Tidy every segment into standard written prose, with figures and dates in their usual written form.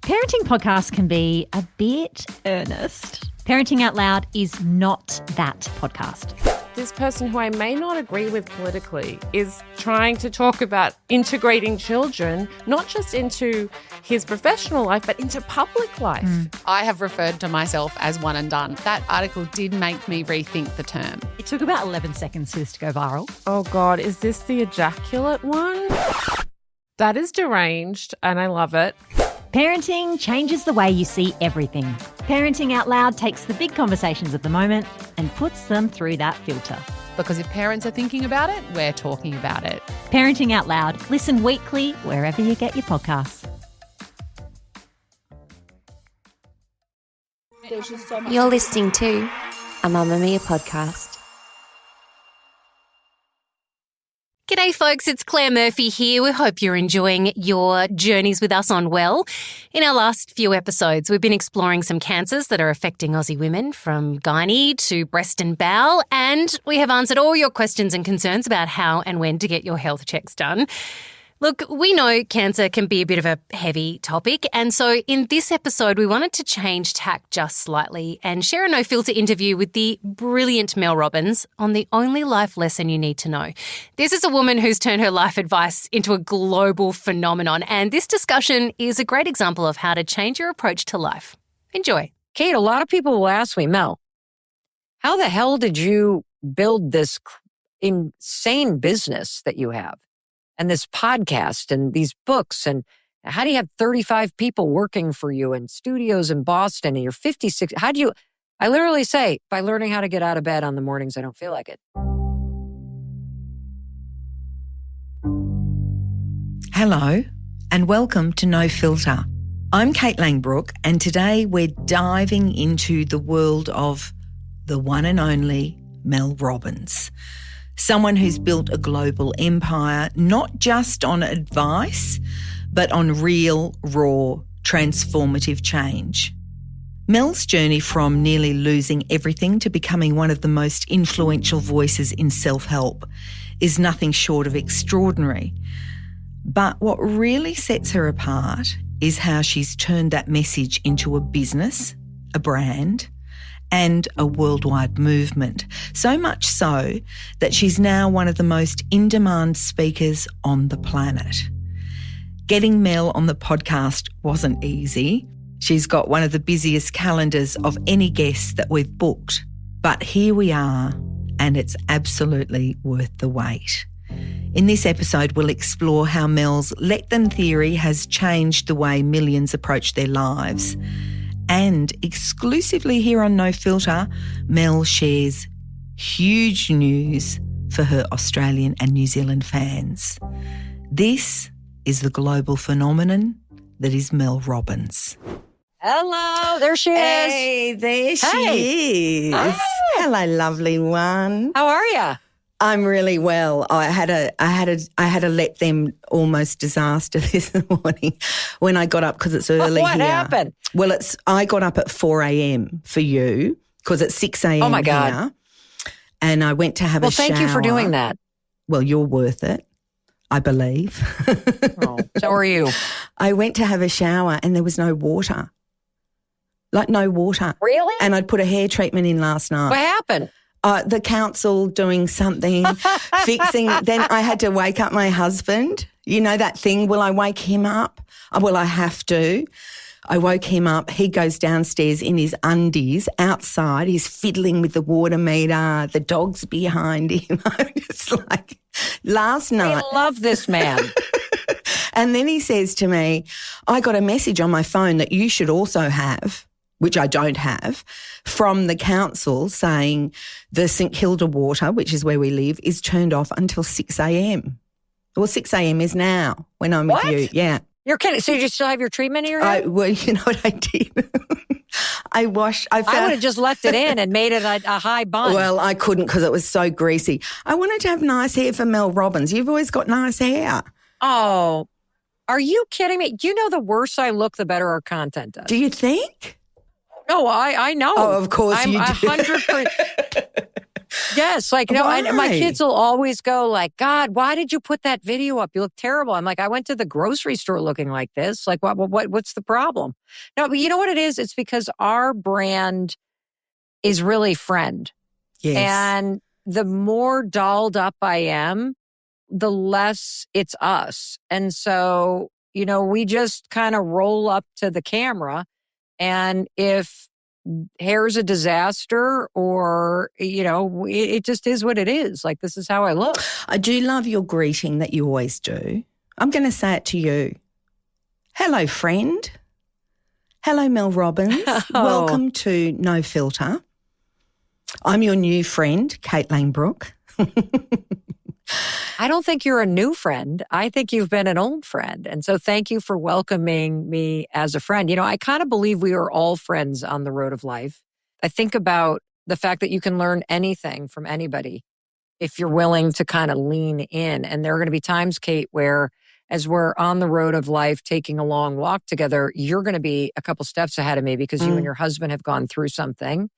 Parenting podcasts can be a bit earnest. Parenting Out Loud is not that podcast. This person who I may not agree with politically is trying to talk about integrating children, not just into his professional life, but into public life. I have referred to myself as one and done. That article did make me rethink the term. It took about 11 seconds for this to go viral. Oh God, is this the ejaculate one? That is deranged and I love it. Parenting changes the way you see everything. Parenting Out Loud takes the big conversations of the moment and puts them through that filter. Because if parents are thinking about it, we're talking about it. Parenting Out Loud. Listen weekly wherever you get your podcasts. You're listening to a Mamma Mia podcast. G'day folks, it's Claire Murphy here. We hope you're enjoying your journeys with us on Well. In our last few episodes, we've been exploring some cancers that are affecting Aussie women, from gynae to breast and bowel, and we have answered all your questions and concerns about how and when to get your health checks done. Look, we know cancer can be a bit of a heavy topic, and so in this episode we wanted to change tack just slightly and share a no-filter interview with the brilliant Mel Robbins on the only life lesson you need to know. This is a woman who's turned her life advice into a global phenomenon, and this discussion is a great example of how to change your approach to life. Enjoy. Kate, a lot of people will ask me, Mel, how the hell did you build this insane business that you have? And this podcast and these books, and how do you have 35 people working for you in studios in Boston and you're 56? I literally say, by learning how to get out of bed on the mornings I don't feel like it. Hello and welcome to No Filter. I'm Kate Langbroek, and today we're diving into the world of the one and only Mel Robbins. Someone who's built a global empire, not just on advice, but on real, raw, transformative change. Mel's journey from nearly losing everything to becoming one of the most influential voices in self-help is nothing short of extraordinary. But what really sets her apart is how she's turned that message into a business, a brand, and a worldwide movement. So much so that she's now one of the most in-demand speakers on the planet. Getting Mel on the podcast wasn't easy. She's got one of the busiest calendars of any guest that we've booked. But here we are, and it's absolutely worth the wait. In this episode, we'll explore how Mel's Let Them theory has changed the way millions approach their lives. And exclusively here on No Filter, Mel shares huge news for her Australian and New Zealand fans. This is the global phenomenon that is Mel Robbins. Hello, there she is. Hey, there she is. Ah. Hello, lovely one. How are you? I'm really well. I had a let them almost disaster this morning when I got up because it's early What here. happened? Well, I got up at 4 a.m. for you because it's 6 a.m. Oh, my God. here. And I went to have a shower. Well, thank you for doing that. Well, you're worth it, I believe. Oh, so are you. I went to have a shower and there was no water. Like no water. Really? And I'd put a hair treatment in last night. What happened? The council doing something, fixing. Then I had to wake up my husband. You know that thing, will I wake him up? Well, I have to. I woke him up. He goes downstairs in his undies outside. He's fiddling with the water meter. The dog's behind him. It's like last night. I love this man. And then he says to me, I got a message on my phone that you should also have, which I don't have, from the council saying the St Kilda water, which is where we live, is turned off until 6 a.m. Well, 6 a.m. is now when I'm What? with you. Yeah. You're kidding. So you still have your treatment in your head? Well, you know what I did? I would have just left it in and made it a high bun. Well, I couldn't because it was so greasy. I wanted to have nice hair for Mel Robbins. You've always got nice hair. Oh, are you kidding me? You know the worse I look, the better our content does. Do you think? No, I know. Oh, of course I'm you do. 100%. Yes, like, no, and my Why? kids will always go like, God, why did you put that video up? You look terrible. I'm like, I went to the grocery store looking like this. Like, what's the problem? No, but you know what it is? It's because our brand is really friend. Yes. And the more dolled up I am, the less it's us. And so, we just kind of roll up to the camera. And if hair's a disaster or, it just is what it is. Like, this is how I look. I do love your greeting that you always do. I'm going to say it to you. Hello, friend. Hello, Mel Robbins. Welcome to No Filter. I'm your new friend, Kate Langbroek. I don't think you're a new friend. I think you've been an old friend. And so thank you for welcoming me as a friend. I kind of believe we are all friends on the road of life. I think about the fact that you can learn anything from anybody if you're willing to kind of lean in. And there are going to be times, Kate, where as we're on the road of life, taking a long walk together, you're going to be a couple steps ahead of me because you and your husband have gone through something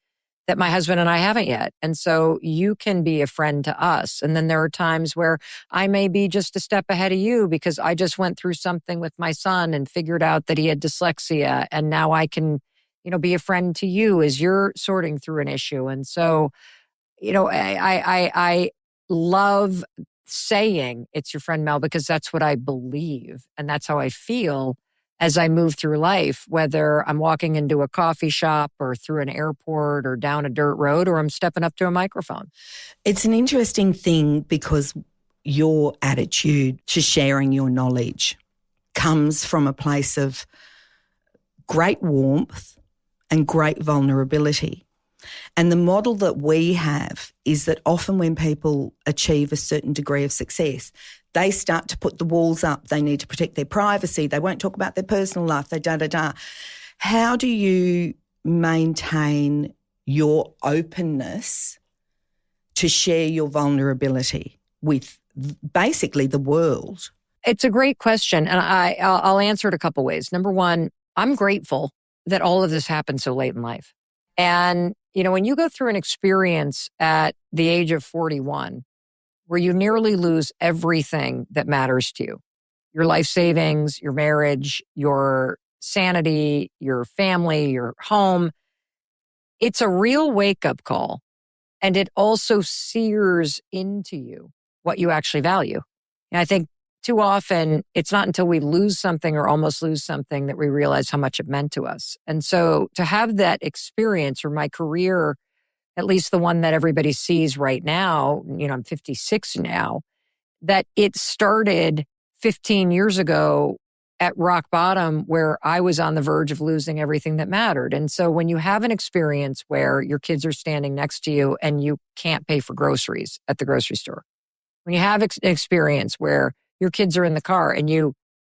that my husband and I haven't yet. And so you can be a friend to us. And then there are times where I may be just a step ahead of you because I just went through something with my son and figured out that he had dyslexia. And now I can, be a friend to you as you're sorting through an issue. And so, I love saying it's your friend Mel because that's what I believe. And that's how I feel as I move through life, whether I'm walking into a coffee shop or through an airport or down a dirt road or I'm stepping up to a microphone. It's an interesting thing because your attitude to sharing your knowledge comes from a place of great warmth and great vulnerability. And the model that we have is that often when people achieve a certain degree of success, they start to put the walls up. They need to protect their privacy. They won't talk about their personal life. They da-da-da. How do you maintain your openness to share your vulnerability with basically the world? It's a great question. And I'll answer it a couple ways. Number one, I'm grateful that all of this happened so late in life. And, when you go through an experience at the age of 41, where you nearly lose everything that matters to you, your life savings, your marriage, your sanity, your family, your home, it's a real wake-up call. And it also sears into you what you actually value. And I think too often it's not until we lose something or almost lose something that we realize how much it meant to us. And so to have that experience or my career, at least the one that everybody sees right now, I'm 56 now, that it started 15 years ago at rock bottom where I was on the verge of losing everything that mattered. And so when you have an experience where your kids are standing next to you and you can't pay for groceries at the grocery store, when you have an experience where your kids are in the car and you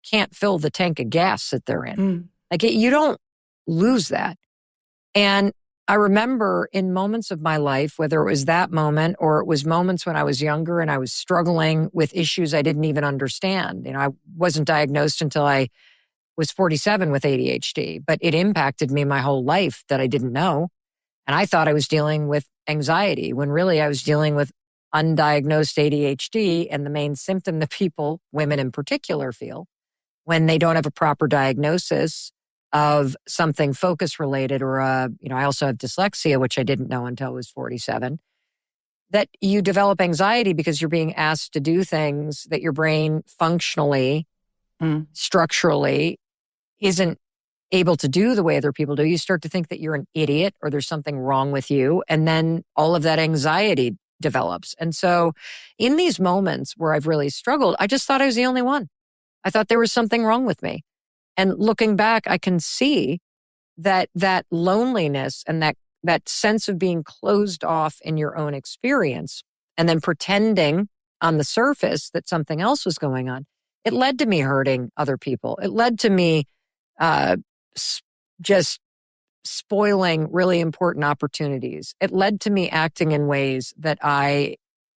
can't fill the tank of gas that they're in, you don't lose that. And I remember in moments of my life, whether it was that moment or it was moments when I was younger and I was struggling with issues I didn't even understand. I wasn't diagnosed until I was 47 with ADHD, but it impacted me my whole life that I didn't know. And I thought I was dealing with anxiety when really I was dealing with undiagnosed ADHD. And the main symptom that people, women in particular, feel when they don't have a proper diagnosis of something focus related or, I also have dyslexia, which I didn't know until I was 47, that you develop anxiety because you're being asked to do things that your brain functionally, structurally isn't able to do the way other people do. You start to think that you're an idiot or there's something wrong with you. And then all of that anxiety develops. And so in these moments where I've really struggled, I just thought I was the only one. I thought there was something wrong with me. And looking back, I can see that loneliness and that sense of being closed off in your own experience and then pretending on the surface that something else was going on, it led to me hurting other people. It led to me just spoiling really important opportunities. It led to me acting in ways that I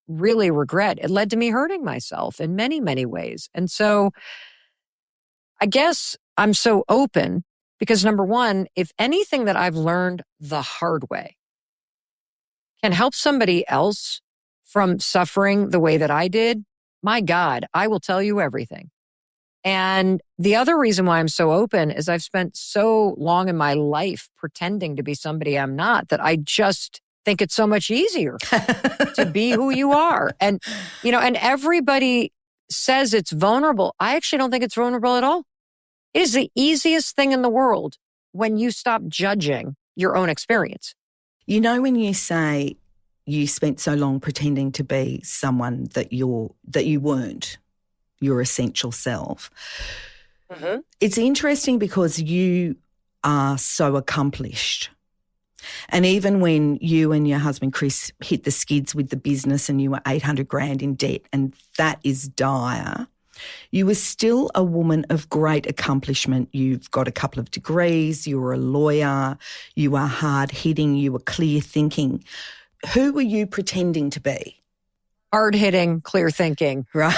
really regret. It led to me hurting myself in many, many ways. And so I guess I'm so open because number one, if anything that I've learned the hard way can help somebody else from suffering the way that I did, my God, I will tell you everything. And the other reason why I'm so open is I've spent so long in my life pretending to be somebody I'm not that I just think it's so much easier to be who you are. And, and everybody says it's vulnerable. I actually don't think it's vulnerable at all. It is the easiest thing in the world when you stop judging your own experience. When you say you spent so long pretending to be someone that you weren't, your essential self, it's interesting because you are so accomplished. And even when you and your husband, Chris, hit the skids with the business and you were 800 grand in debt, and that is dire, you were still a woman of great accomplishment. You've got a couple of degrees, you were a lawyer, you are hard-hitting, you were clear-thinking. Who were you pretending to be? Hard-hitting, clear-thinking. Right.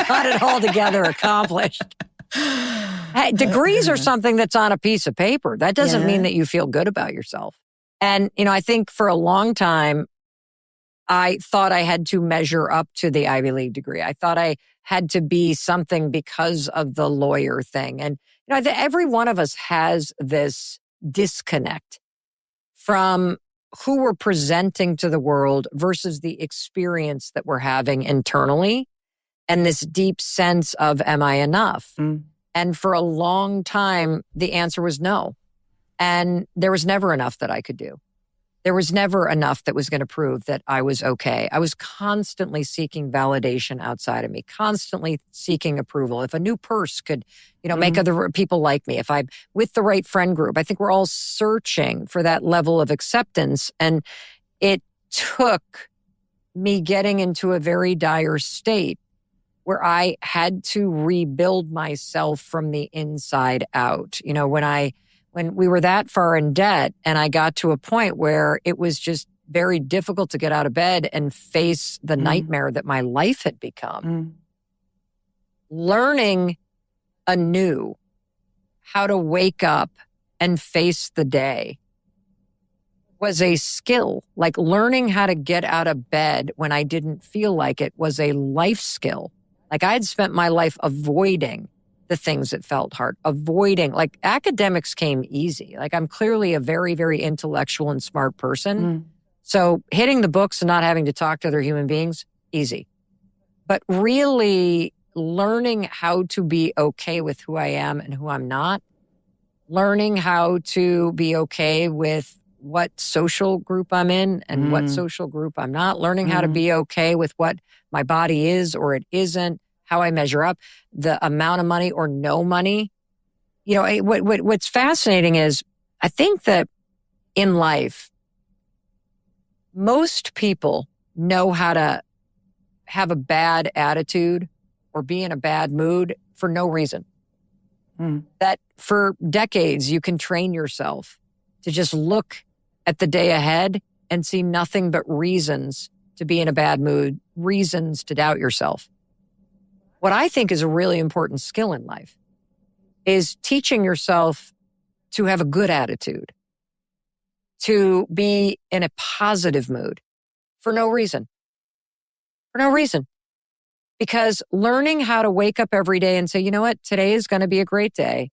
Got it all together, accomplished. Hey, degrees are something that's on a piece of paper. That doesn't mean that you feel good about yourself. And, I think for a long time, I thought I had to measure up to the Ivy League degree. I thought I had to be something because of the lawyer thing. And, every one of us has this disconnect from who we're presenting to the world versus the experience that we're having internally, and this deep sense of, am I enough? And for a long time, the answer was no. And there was never enough that I could do. There was never enough that was going to prove that I was okay. I was constantly seeking validation outside of me, constantly seeking approval. If a new purse could, make other people like me, if I'm with the right friend group, I think we're all searching for that level of acceptance. And it took me getting into a very dire state where I had to rebuild myself from the inside out. When we were that far in debt and I got to a point where it was just very difficult to get out of bed and face the nightmare that my life had become. Learning anew how to wake up and face the day was a skill. Like learning how to get out of bed when I didn't feel like it was a life skill. Like I had spent my life avoiding the things that felt hard, like academics came easy. Like I'm clearly a very, very intellectual and smart person. So hitting the books and not having to talk to other human beings, easy. But really learning how to be okay with who I am and who I'm not, learning how to be okay with what social group I'm in and what social group I'm not, learning how to be okay with what my body is or it isn't, how I measure up, the amount of money or no money. What's fascinating is I think that in life, most people know how to have a bad attitude or be in a bad mood for no reason. That for decades, you can train yourself to just look at the day ahead and see nothing but reasons to be in a bad mood, reasons to doubt yourself. What I think is a really important skill in life is teaching yourself to have a good attitude, to be in a positive mood for no reason. For no reason. Because learning how to wake up every day and say, you know what, today is going to be a great day.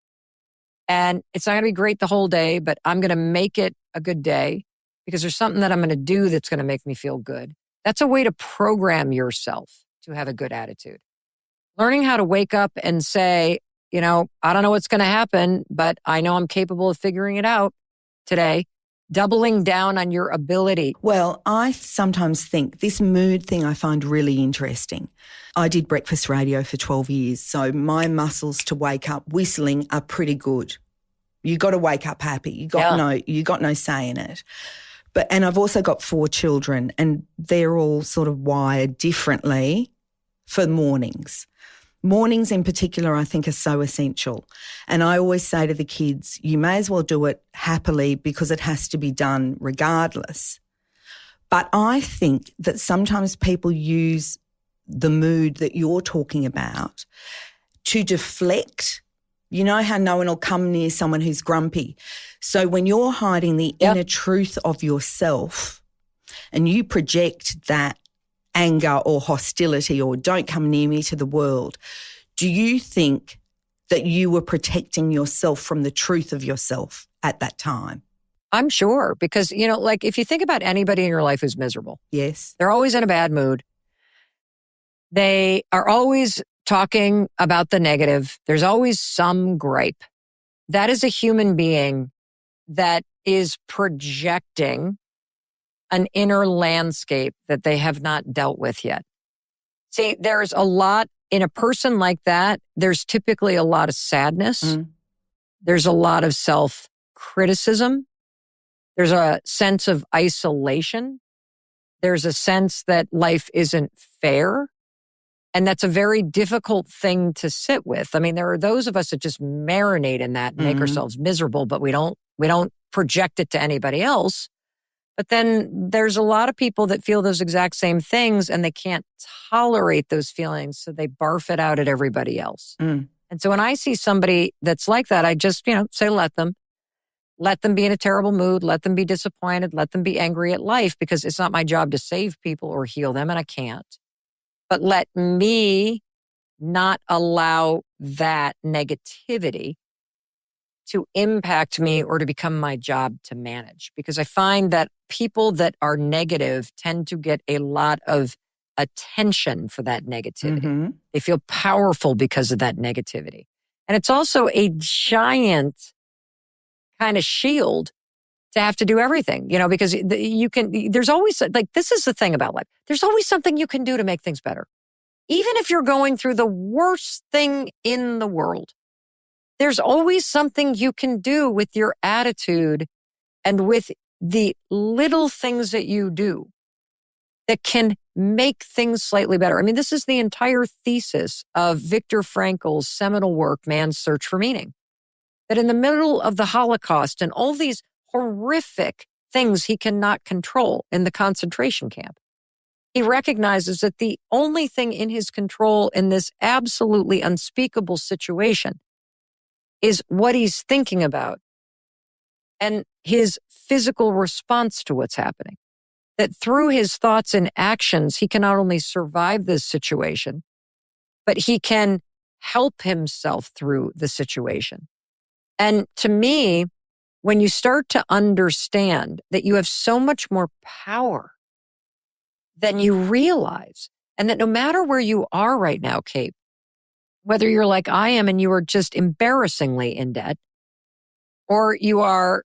And it's not going to be great the whole day, but I'm going to make it a good day because there's something that I'm going to do that's going to make me feel good. That's a way to program yourself to have a good attitude. Learning how to wake up and say, I don't know what's going to happen, but I know I'm capable of figuring it out today. Doubling down on your ability. Well, I sometimes think this mood thing I find really interesting. I did breakfast radio for 12 years, so my muscles to wake up whistling are pretty good. You got to wake up happy. You got no say in it. And I've also got 4 children, and they're all sort of wired differently for mornings. Mornings in particular, I think, are so essential. And I always say to the kids, you may as well do it happily because it has to be done regardless. But I think that sometimes people use the mood that you're talking about to deflect. You know how no one will come near someone who's grumpy. So when you're hiding the inner truth of yourself, and you project that anger or hostility or don't come near me to the world, do you think that you were protecting yourself from the truth of yourself at that time? I'm sure, because, like if you think about anybody in your life who's miserable, Yes. they're always in a bad mood. They are always talking about the negative. There's always some gripe. That is a human being that is projecting an inner landscape that they have not dealt with yet. See, there's a lot in a person like that. There's typically a lot of sadness. There's a lot of self-criticism. There's a sense of isolation. There's a sense that life isn't fair. And that's a very difficult thing to sit with. I mean, there are those of us that just marinate in that and make ourselves miserable, but we don't project it to anybody else. But then there's a lot of people that feel those exact same things and they can't tolerate those feelings, so they barf it out at everybody else. And so when I see somebody that's like that, I just, say, let them be in a terrible mood, let them be disappointed, let them be angry at life, because it's not my job to save people or heal them, and I can't. But let me not allow that negativity to impact me or to become my job to manage. Because I find that people that are negative tend to get a lot of attention for that negativity. They feel powerful because of that negativity. And it's also a giant kind of shield to have to do everything, because there's always, this is the thing about life. There's always something you can do to make things better. Even if you're going through the worst thing in the world, there's always something you can do with your attitude and with the little things that you do that can make things slightly better. I mean, this is the entire thesis of Viktor Frankl's seminal work, Man's Search for Meaning. That in the middle of the Holocaust and all these horrific things he cannot control in the concentration camp, he recognizes that the only thing in his control in this absolutely unspeakable situation is what he's thinking about and his physical response to what's happening. That through his thoughts and actions, he can not only survive this situation, but he can help himself through the situation. And to me, when you start to understand that you have so much more power than you realize, and that no matter where you are right now, Kate, whether you're like I am and you are just embarrassingly in debt, or you are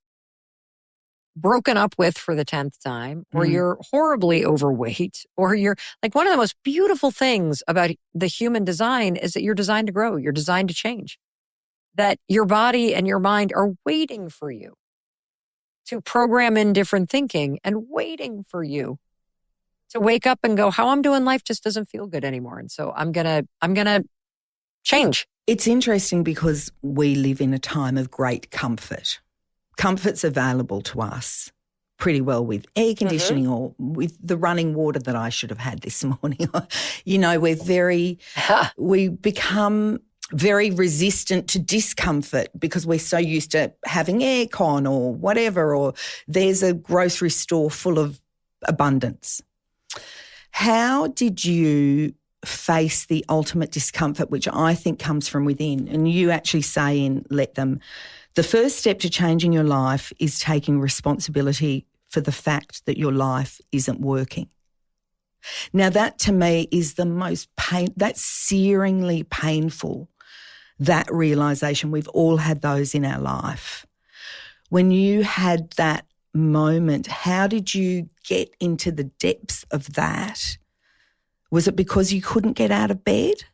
broken up with for the 10th time, or you're horribly overweight, or you're like, one of the most beautiful things about the human design is that you're designed to grow, you're designed to change, that your body and your mind are waiting for you to program in different thinking and waiting for you to wake up and go, how I'm doing life just doesn't feel good anymore. And so I'm going to change. It's interesting because we live in a time of great comfort. Comfort's available to us pretty well with air conditioning or with the running water that I should have had this morning. We become very resistant to discomfort because we're so used to having aircon or whatever, or there's a grocery store full of abundance. How did you face the ultimate discomfort, which I think comes from within? And you actually say in Let Them, the first step to changing your life is taking responsibility for the fact that your life isn't working. Now that to me is the most that's searingly painful, that realisation. We've all had those in our life. When you had that moment, how did you get into the depths of that? Was it because you couldn't get out of bed?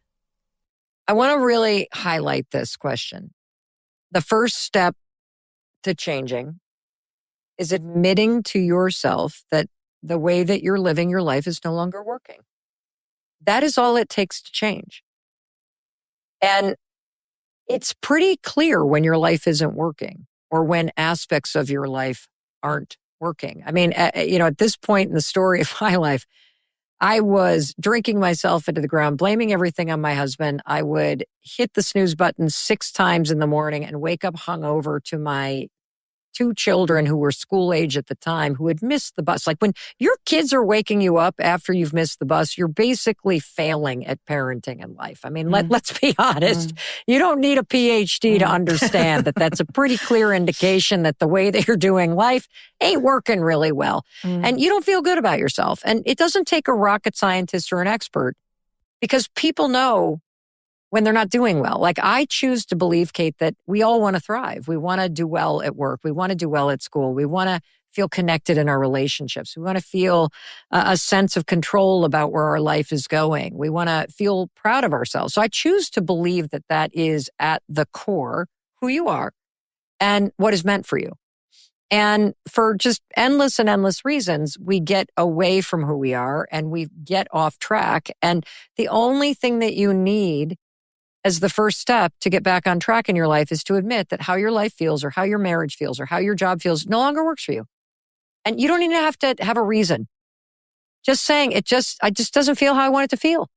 I want to really highlight this question. The first step to changing is admitting to yourself that the way that you're living your life is no longer working. That is all it takes to change. And it's pretty clear when your life isn't working or when aspects of your life aren't working. I mean, at this point in the story of my life, I was drinking myself into the ground, blaming everything on my husband. I would hit the snooze button 6 times in the morning and wake up hungover to my 2 children who were school age at the time who had missed the bus. Like when your kids are waking you up after you've missed the bus, you're basically failing at parenting in life. I mean, let's be honest. You don't need a PhD to understand that that's a pretty clear indication that the way that you're doing life ain't working really well. And you don't feel good about yourself. And it doesn't take a rocket scientist or an expert because people know when they're not doing well. Like I choose to believe, Kate, that we all want to thrive. We want to do well at work. We want to do well at school. We want to feel connected in our relationships. We want to feel a sense of control about where our life is going. We want to feel proud of ourselves. So I choose to believe that that is at the core who you are and what is meant for you. And for just endless and endless reasons, we get away from who we are and we get off track. And the only thing that you need as the first step to get back on track in your life is to admit that how your life feels or how your marriage feels or how your job feels no longer works for you. And you don't even have to have a reason. Just saying it just doesn't feel how I want it to feel.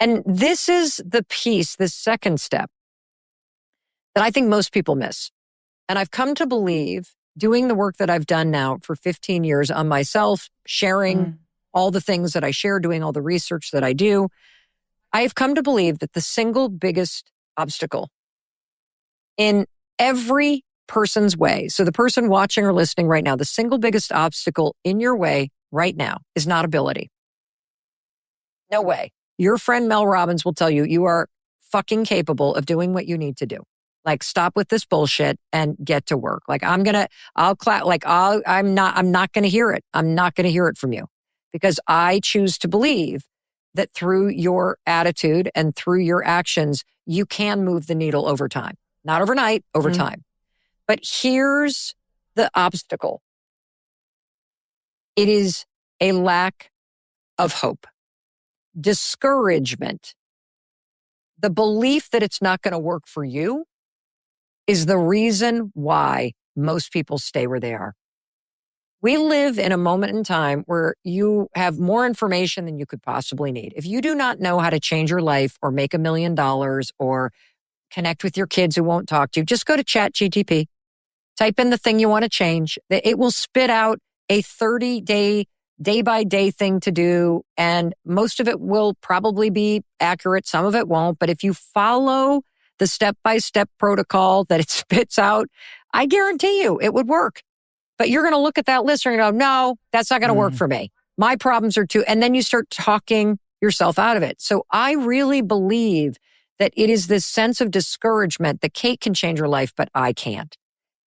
And this is the piece, this second step that I think most people miss. And I've come to believe doing the work that I've done now for 15 years on myself, sharing all the things that I share, doing all the research that I do, I have come to believe that the single biggest obstacle in every person's way, so the person watching or listening right now, the single biggest obstacle in your way right now is not ability. No way. Your friend Mel Robbins will tell you, you are fucking capable of doing what you need to do. Like stop with this bullshit and get to work. Like I'm not going to hear it. I'm not going to hear it from you because I choose to believe that through your attitude and through your actions, you can move the needle over time. Not overnight, over time. But here's the obstacle. It is a lack of hope, discouragement. The belief that it's not going to work for you is the reason why most people stay where they are. We live in a moment in time where you have more information than you could possibly need. If you do not know how to change your life or make $1 million or connect with your kids who won't talk to you, just go to ChatGPT, type in the thing you want to change. It will spit out a 30-day, day-by-day thing to do. And most of it will probably be accurate. Some of it won't. But if you follow the step-by-step protocol that it spits out, I guarantee you it would work. But you're going to look at that list and go, no, that's not going to work for me. My problems are too, and then you start talking yourself out of it. So I really believe that it is this sense of discouragement that Kate can change her life, but I can't.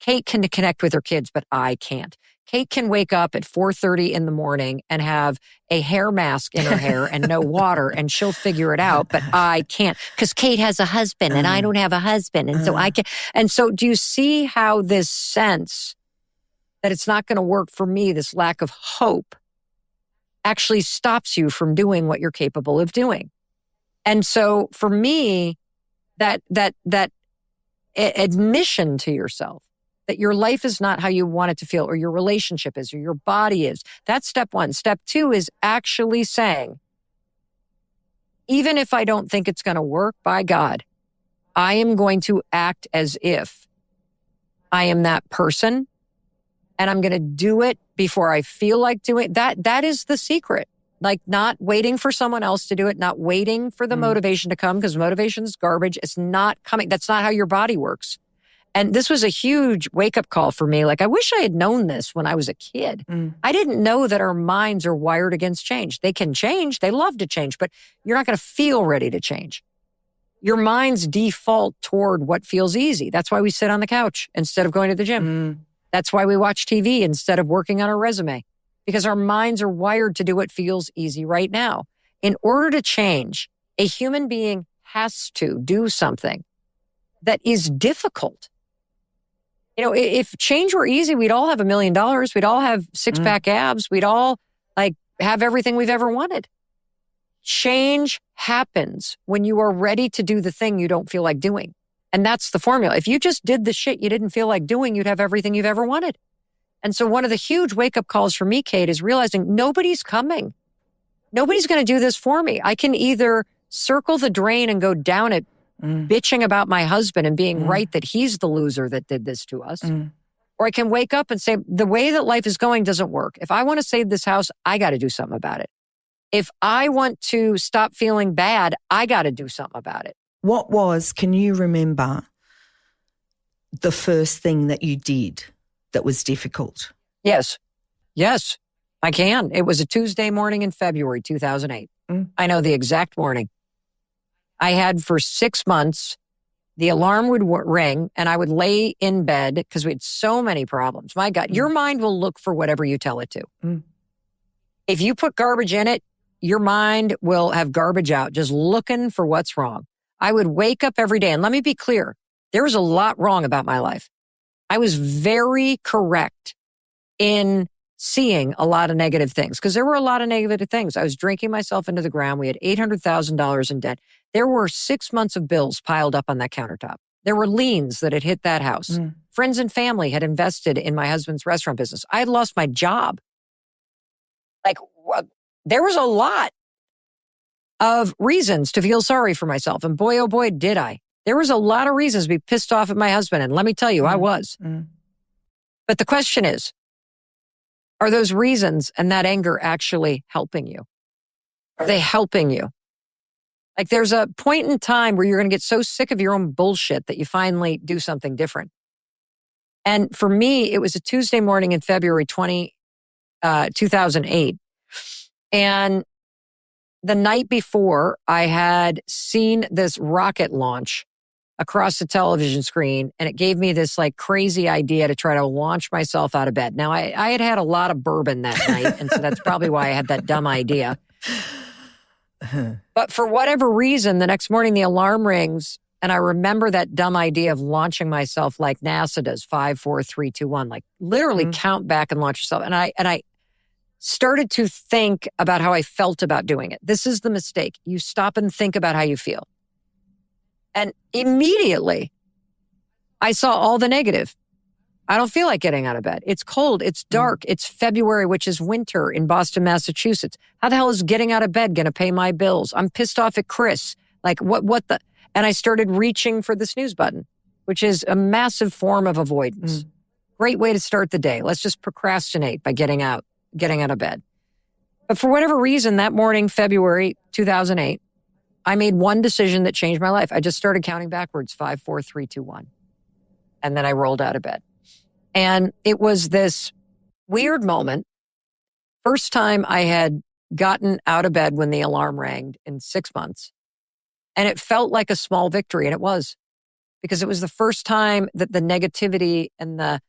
Kate can connect with her kids, but I can't. Kate can wake up at 4:30 in the morning and have a hair mask in her hair and no water, and she'll figure it out, but I can't because Kate has a husband and I don't have a husband. And so I can. And so do you see how this sense that it's not going to work for me, this lack of hope, actually stops you from doing what you're capable of doing? And so for me, that admission to yourself that your life is not how you want it to feel, or your relationship is, or your body is, that's step one. Step two is actually saying, even if I don't think it's going to work, by God, I am going to act as if I am that person. And I'm going to do it before I feel like doing it. That is the secret. Like not waiting for someone else to do it, not waiting for the motivation to come, because motivation is garbage. It's not coming. That's not how your body works. And this was a huge wake-up call for me. Like I wish I had known this when I was a kid. I didn't know that our minds are wired against change. They can change. They love to change, but you're not going to feel ready to change. Your minds default toward what feels easy. That's why we sit on the couch instead of going to the gym. That's why we watch TV instead of working on our resume, because our minds are wired to do what feels easy right now. In order to change, a human being has to do something that is difficult. You know, if change were easy, we'd all have $1 million. We'd all have six-pack abs. We'd all have everything we've ever wanted. Change happens when you are ready to do the thing you don't feel like doing. And that's the formula. If you just did the shit you didn't feel like doing, you'd have everything you've ever wanted. And so one of the huge wake-up calls for me, Kate, is realizing nobody's coming. Nobody's going to do this for me. I can either circle the drain and go down it, bitching about my husband and being right that he's the loser that did this to us, Or I can wake up and say, the way that life is going doesn't work. If I want to save this house, I got to do something about it. If I want to stop feeling bad, I got to do something about it. Can you remember the first thing that you did that was difficult? Yes, I can. It was a Tuesday morning in February 2008. I know the exact morning. I had for 6 months, the alarm would ring and I would lay in bed because we had so many problems. My God, your mind will look for whatever you tell it to. If you put garbage in it, your mind will have garbage out, just looking for what's wrong. I would wake up every day. And let me be clear, there was a lot wrong about my life. I was very correct in seeing a lot of negative things because there were a lot of negative things. I was drinking myself into the ground. We had $800,000 in debt. There were 6 months of bills piled up on that countertop. There were liens that had hit that house. Friends and family had invested in my husband's restaurant business. I had lost my job. There was a lot of reasons to feel sorry for myself. And boy, oh boy, did I. There was a lot of reasons to be pissed off at my husband. And let me tell you, I was. But the question is, are those reasons and that anger actually helping you? Are they helping you? Like there's a point in time where you're going to get so sick of your own bullshit that you finally do something different. And for me, it was a Tuesday morning in February 2008. And the night before, I had seen this rocket launch across the television screen, and it gave me this like crazy idea to try to launch myself out of bed. Now, I had a lot of bourbon that night, and so that's probably why I had that dumb idea. But for whatever reason, the next morning the alarm rings, and I remember that dumb idea of launching myself like NASA does, 5, 4, 3, 2, 1, like literally count back and launch yourself. And I started to think about how I felt about doing it. This is the mistake. You stop and think about how you feel. And immediately, I saw all the negative. I don't feel like getting out of bed. It's cold. It's dark. It's February, which is winter in Boston, Massachusetts. How the hell is getting out of bed going to pay my bills? I'm pissed off at Chris. Like, what the? And I started reaching for the snooze button, which is a massive form of avoidance. Great way to start the day. Let's just procrastinate by getting out of bed. But for whatever reason, that morning, February 2008, I made one decision that changed my life. I just started counting backwards, 5, 4, 3, 2, 1. And then I rolled out of bed. And it was this weird moment. First time I had gotten out of bed when the alarm rang in 6 months. And it felt like a small victory, and it was. Because it was the first time that the negativity and the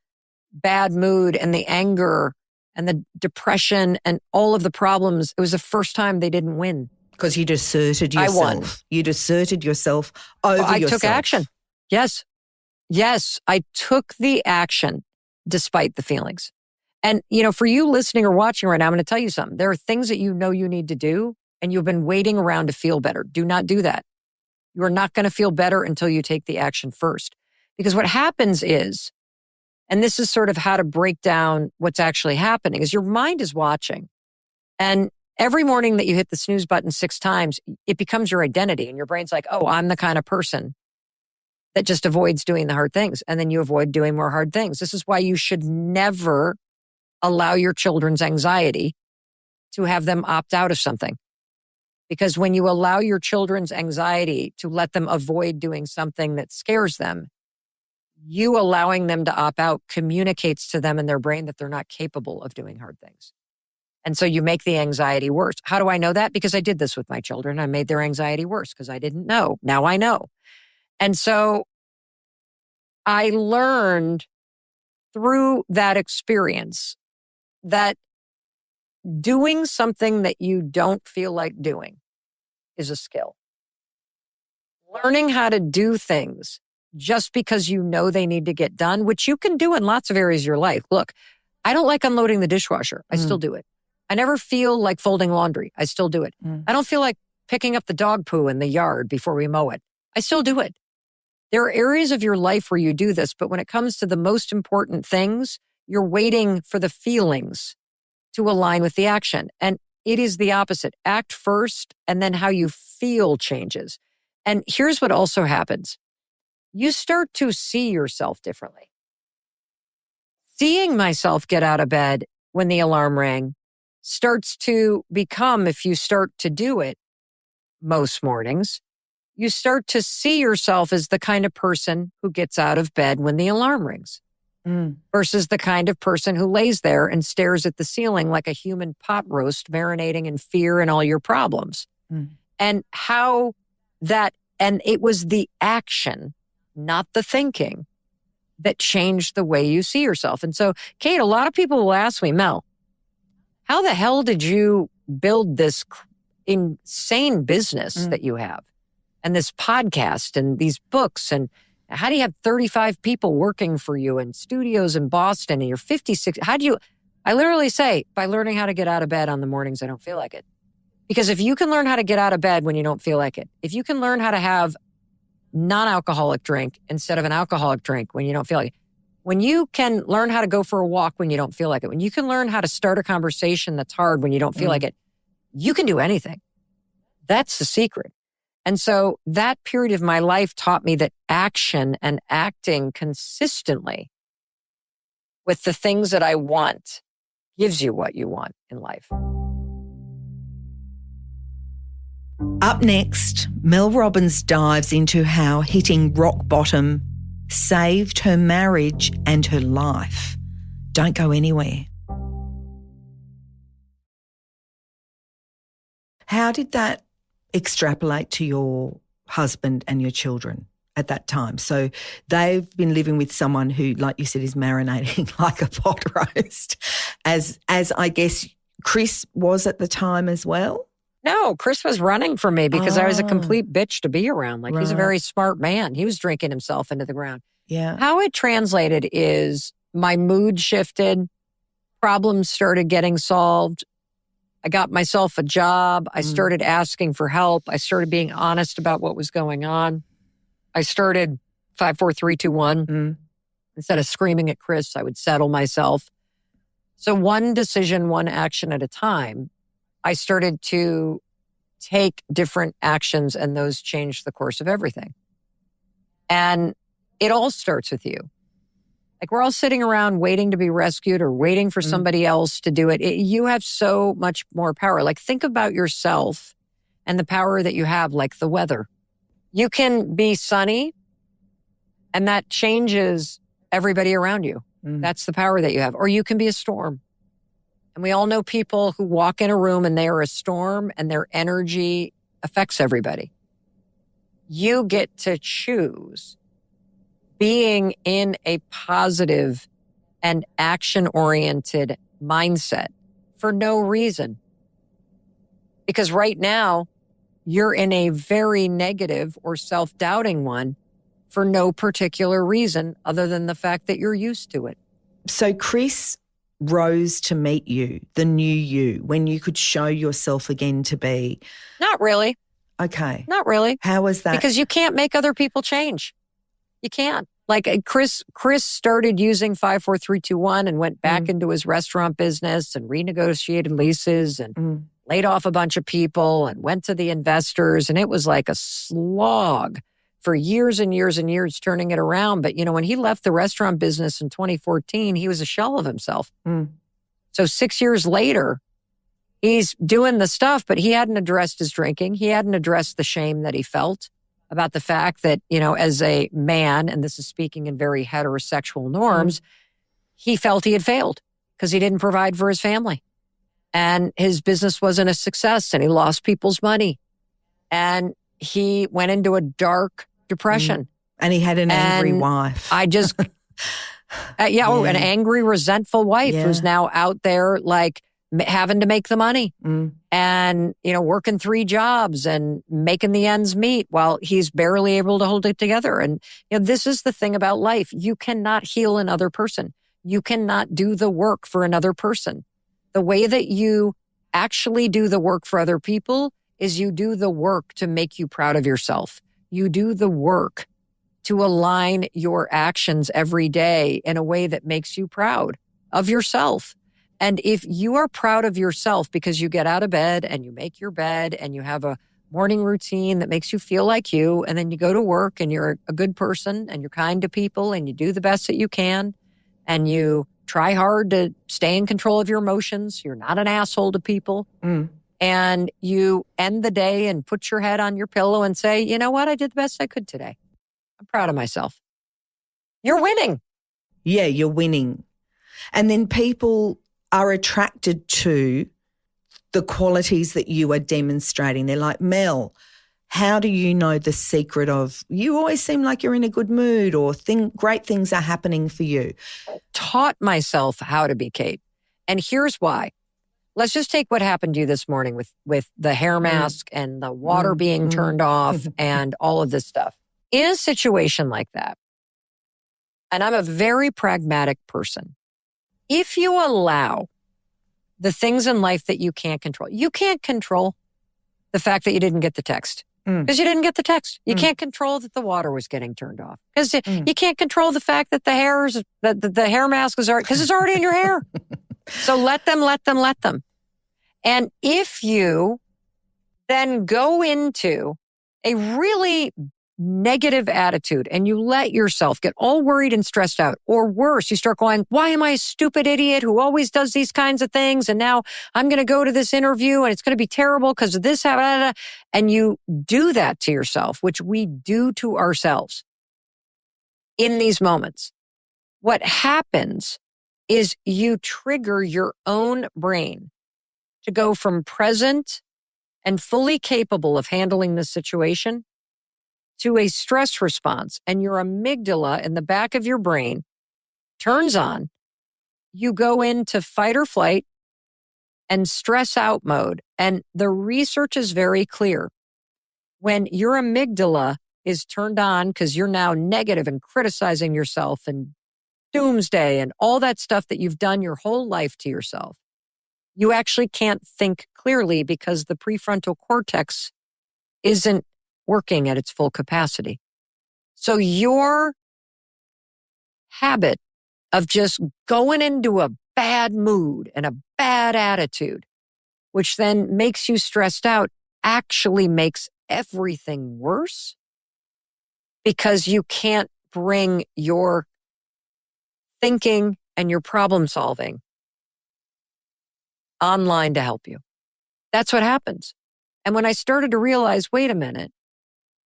bad mood and the anger and the depression and all of the problems, it was the first time they didn't win. Because you'd asserted yourself. I won. You'd asserted yourself over yourself. I took action. Yes. I took the action despite the feelings. And, for you listening or watching right now, I'm going to tell you something. There are things that you know you need to do, and you've been waiting around to feel better. Do not do that. You are not going to feel better until you take the action first. Because what happens is, and this is sort of how to break down what's actually happening, is your mind is watching. And every morning that you hit the snooze button 6 times, it becomes your identity. And your brain's like, oh, I'm the kind of person that just avoids doing the hard things. And then you avoid doing more hard things. This is why you should never allow your children's anxiety to have them opt out of something. Because when you allow your children's anxiety to let them avoid doing something that scares them, you allowing them to opt out communicates to them in their brain that they're not capable of doing hard things. And so you make the anxiety worse. How do I know that? Because I did this with my children. I made their anxiety worse because I didn't know. Now I know. And so I learned through that experience that doing something that you don't feel like doing is a skill. Learning how to do things just because you know they need to get done, which you can do in lots of areas of your life. Look, I don't like unloading the dishwasher. I still do it. I never feel like folding laundry. I still do it. I don't feel like picking up the dog poo in the yard before we mow it. I still do it. There are areas of your life where you do this, but when it comes to the most important things, you're waiting for the feelings to align with the action. And it is the opposite. Act first, and then how you feel changes. And here's what also happens. You start to see yourself differently. seeing myself get out of bed when the alarm rang starts to become, if you start to do it most mornings, you start to see yourself as the kind of person who gets out of bed when the alarm rings versus the kind of person who lays there and stares at the ceiling like a human pot roast, marinating in fear and all your problems. And how that, and it was the action, not the thinking, that changed the way you see yourself. And so, Kate, a lot of people will ask me, Mel, how the hell did you build this insane business that you have and this podcast and these books? And how do you have 35 people working for you in studios in Boston and you're 56? How do you, I literally say, by learning how to get out of bed on the mornings I don't feel like it. Because if you can learn how to get out of bed when you don't feel like it, if you can learn how to have non-alcoholic drink instead of an alcoholic drink when you don't feel like it, when you can learn how to go for a walk when you don't feel like it, when you can learn how to start a conversation that's hard when you don't feel like it, you can do anything. That's the secret. And so that period of my life taught me that action and acting consistently with the things that I want gives you what you want in life. Up next, Mel Robbins dives into how hitting rock bottom saved her marriage and her life. Don't go anywhere. How did that extrapolate to your husband and your children at that time? So they've been living with someone who, like you said, is marinating like a pot roast, as I guess Chris was at the time as well. No, Chris was running from me because I was a complete bitch to be around. Like, he's a very smart man. He was drinking himself into the ground. Yeah. How it translated is my mood shifted, problems started getting solved. I got myself a job. I started asking for help. I started being honest about what was going on. I started 5, 4, 3, 2, 1. Instead of screaming at Chris, I would settle myself. So one decision, one action at a time. I started to take different actions and those changed the course of everything. And it all starts with you. Like, we're all sitting around waiting to be rescued or waiting for somebody else to do it. You have so much more power. Like, think about yourself and the power that you have, like the weather. You can be sunny and that changes everybody around you. That's the power that you have. Or you can be a storm. And we all know people who walk in a room and they are a storm and their energy affects everybody. You get to choose being in a positive and action-oriented mindset for no reason. Because right now, you're in a very negative or self-doubting one for no particular reason other than the fact that you're used to it. So Chris rose to meet you, the new you, when you could show yourself again to be? Not really. Okay. Not really. How was that? Because you can't make other people change. You can't. Like, Chris started using 5, 4, 3, 2, 1 and went back into his restaurant business and renegotiated leases and laid off a bunch of people and went to the investors. And it was like a slog for years and years and years turning it around. But, you know, when he left the restaurant business in 2014, he was a shell of himself. So 6 years later, he's doing the stuff, but he hadn't addressed his drinking. He hadn't addressed the shame that he felt about the fact that, you know, as a man, and this is speaking in very heterosexual norms, he felt he had failed because he didn't provide for his family. And his business wasn't a success and he lost people's money. And he went into a dark depression. And he had an angry wife. I just, an angry, resentful wife who's now out there like having to make the money and, you know, working 3 jobs and making the ends meet while he's barely able to hold it together. And, you know, this is the thing about life. You cannot heal another person. You cannot do the work for another person. The way that you actually do the work for other people is you do the work to make you proud of yourself. You do the work to align your actions every day in a way that makes you proud of yourself. And if you are proud of yourself because you get out of bed and you make your bed and you have a morning routine that makes you feel like you, and then you go to work and you're a good person and you're kind to people and you do the best that you can and you try hard to stay in control of your emotions. You're not an asshole to people. And you end the day and put your head on your pillow and say, you know what? I did the best I could today. I'm proud of myself. You're winning. Yeah, you're winning. And then people are attracted to the qualities that you are demonstrating. They're like, Mel, how do you know the secret of, you always seem like you're in a good mood, or great things are happening for you? Taught myself how to be Kate. And here's why. Let's just take what happened to you this morning with the hair mask and the water being turned off and all of this stuff. In a situation like that, and I'm a very pragmatic person, if you allow the things in life that you can't control the fact that you didn't get the text. Because you didn't get the text. You can't control that the water was getting turned off. Because you can't control the fact that the hair mask is already, because it's already in your hair. So let them. And if you then go into a really negative attitude and you let yourself get all worried and stressed out, or worse, you start going, why am I a stupid idiot who always does these kinds of things? And now I'm going to go to this interview and it's going to be terrible because of this. And you do that to yourself, which we do to ourselves in these moments. What happens is you trigger your own brain to go from present and fully capable of handling the situation to a stress response, and your amygdala in the back of your brain turns on. You go into fight or flight and stress out mode. And the research is very clear. When your amygdala is turned on because you're now negative and criticizing yourself and doomsday and all that stuff that you've done your whole life to yourself, you actually can't think clearly because the prefrontal cortex isn't working at its full capacity. So your habit of just going into a bad mood and a bad attitude, which then makes you stressed out, actually makes everything worse because you can't bring your thinking and your problem solving online to help you. That's what happens. And when I started to realize, wait a minute,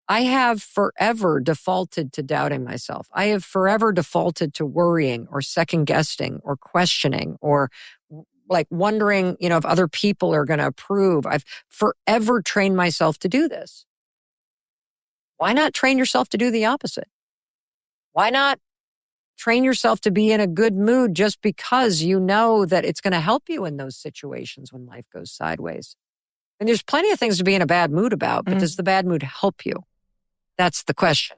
I have forever defaulted to doubting myself. I have forever defaulted to worrying or second guessing or questioning or like wondering, if other people are going to approve. I've forever trained myself to do this. Why not train yourself to do the opposite? Why not train yourself to be in a good mood just because you know that it's going to help you in those situations when life goes sideways? And there's plenty of things to be in a bad mood about, but does the bad mood help you? That's the question.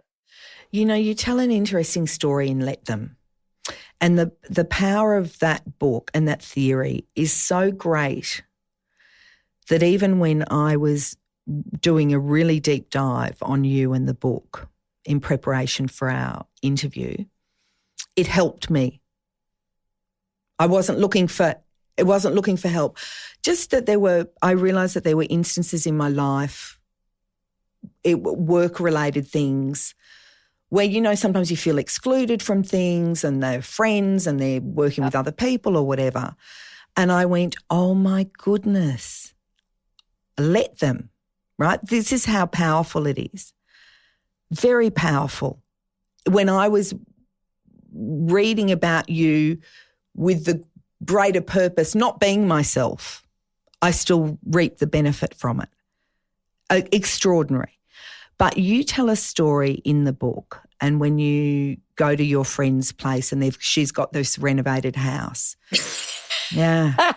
You tell an interesting story in Let Them. And the power of that book and that theory is so great that even when I was doing a really deep dive on you and the book in preparation for our interview, it helped me. I wasn't looking for help. Just that I realised that there were instances in my life, work-related things, where, sometimes you feel excluded from things and they're friends and they're working with other people or whatever. And I went, oh my goodness, let them, right? This is how powerful it is. Very powerful. When I was reading about you with the greater purpose, not being myself, I still reap the benefit from it. Extraordinary. But you tell a story in the book, and when you go to your friend's place and she's got this renovated house. Yeah.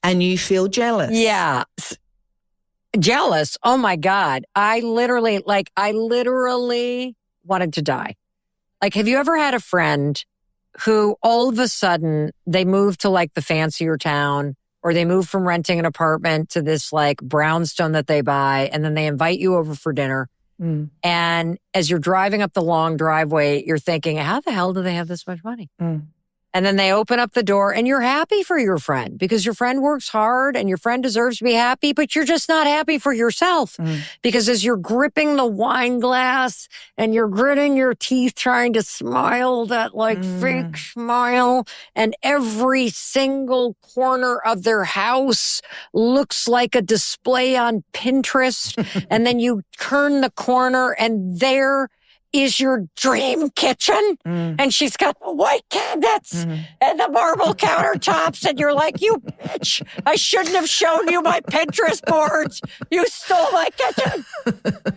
And you feel jealous. Yeah. Jealous. Oh my God. I literally wanted to die. Like, have you ever had a friend who all of a sudden they move to like the fancier town, or they move from renting an apartment to this like brownstone that they buy, and then they invite you over for dinner. And as you're driving up the long driveway, you're thinking, how the hell do they have this much money? And And then they open up the door and you're happy for your friend because your friend works hard and your friend deserves to be happy, but you're just not happy for yourself. Because as you're gripping the wine glass and you're gritting your teeth trying to smile that like fake smile, and every single corner of their house looks like a display on Pinterest. And then you turn the corner and there is your dream kitchen. And she's got the white cabinets and the marble countertops. And you're like, you bitch, I shouldn't have shown you my Pinterest boards. You stole my kitchen.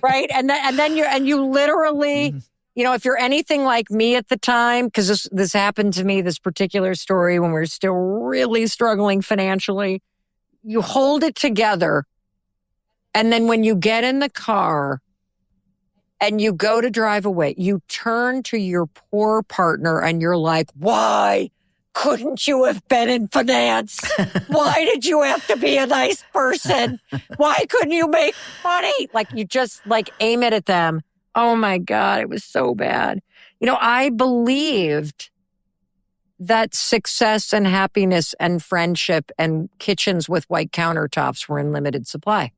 Right. And then you literally, you know, if you're anything like me at the time, because this happened to me, this particular story when we were still really struggling financially, you hold it together. And then when you get in the car, and you go to drive away, you turn to your poor partner and you're like, why couldn't you have been in finance? Why did you have to be a nice person? Why couldn't you make money? Like you just like aim it at them. Oh my God, it was so bad. You know, I believed that success and happiness and friendship and kitchens with white countertops were in limited supply.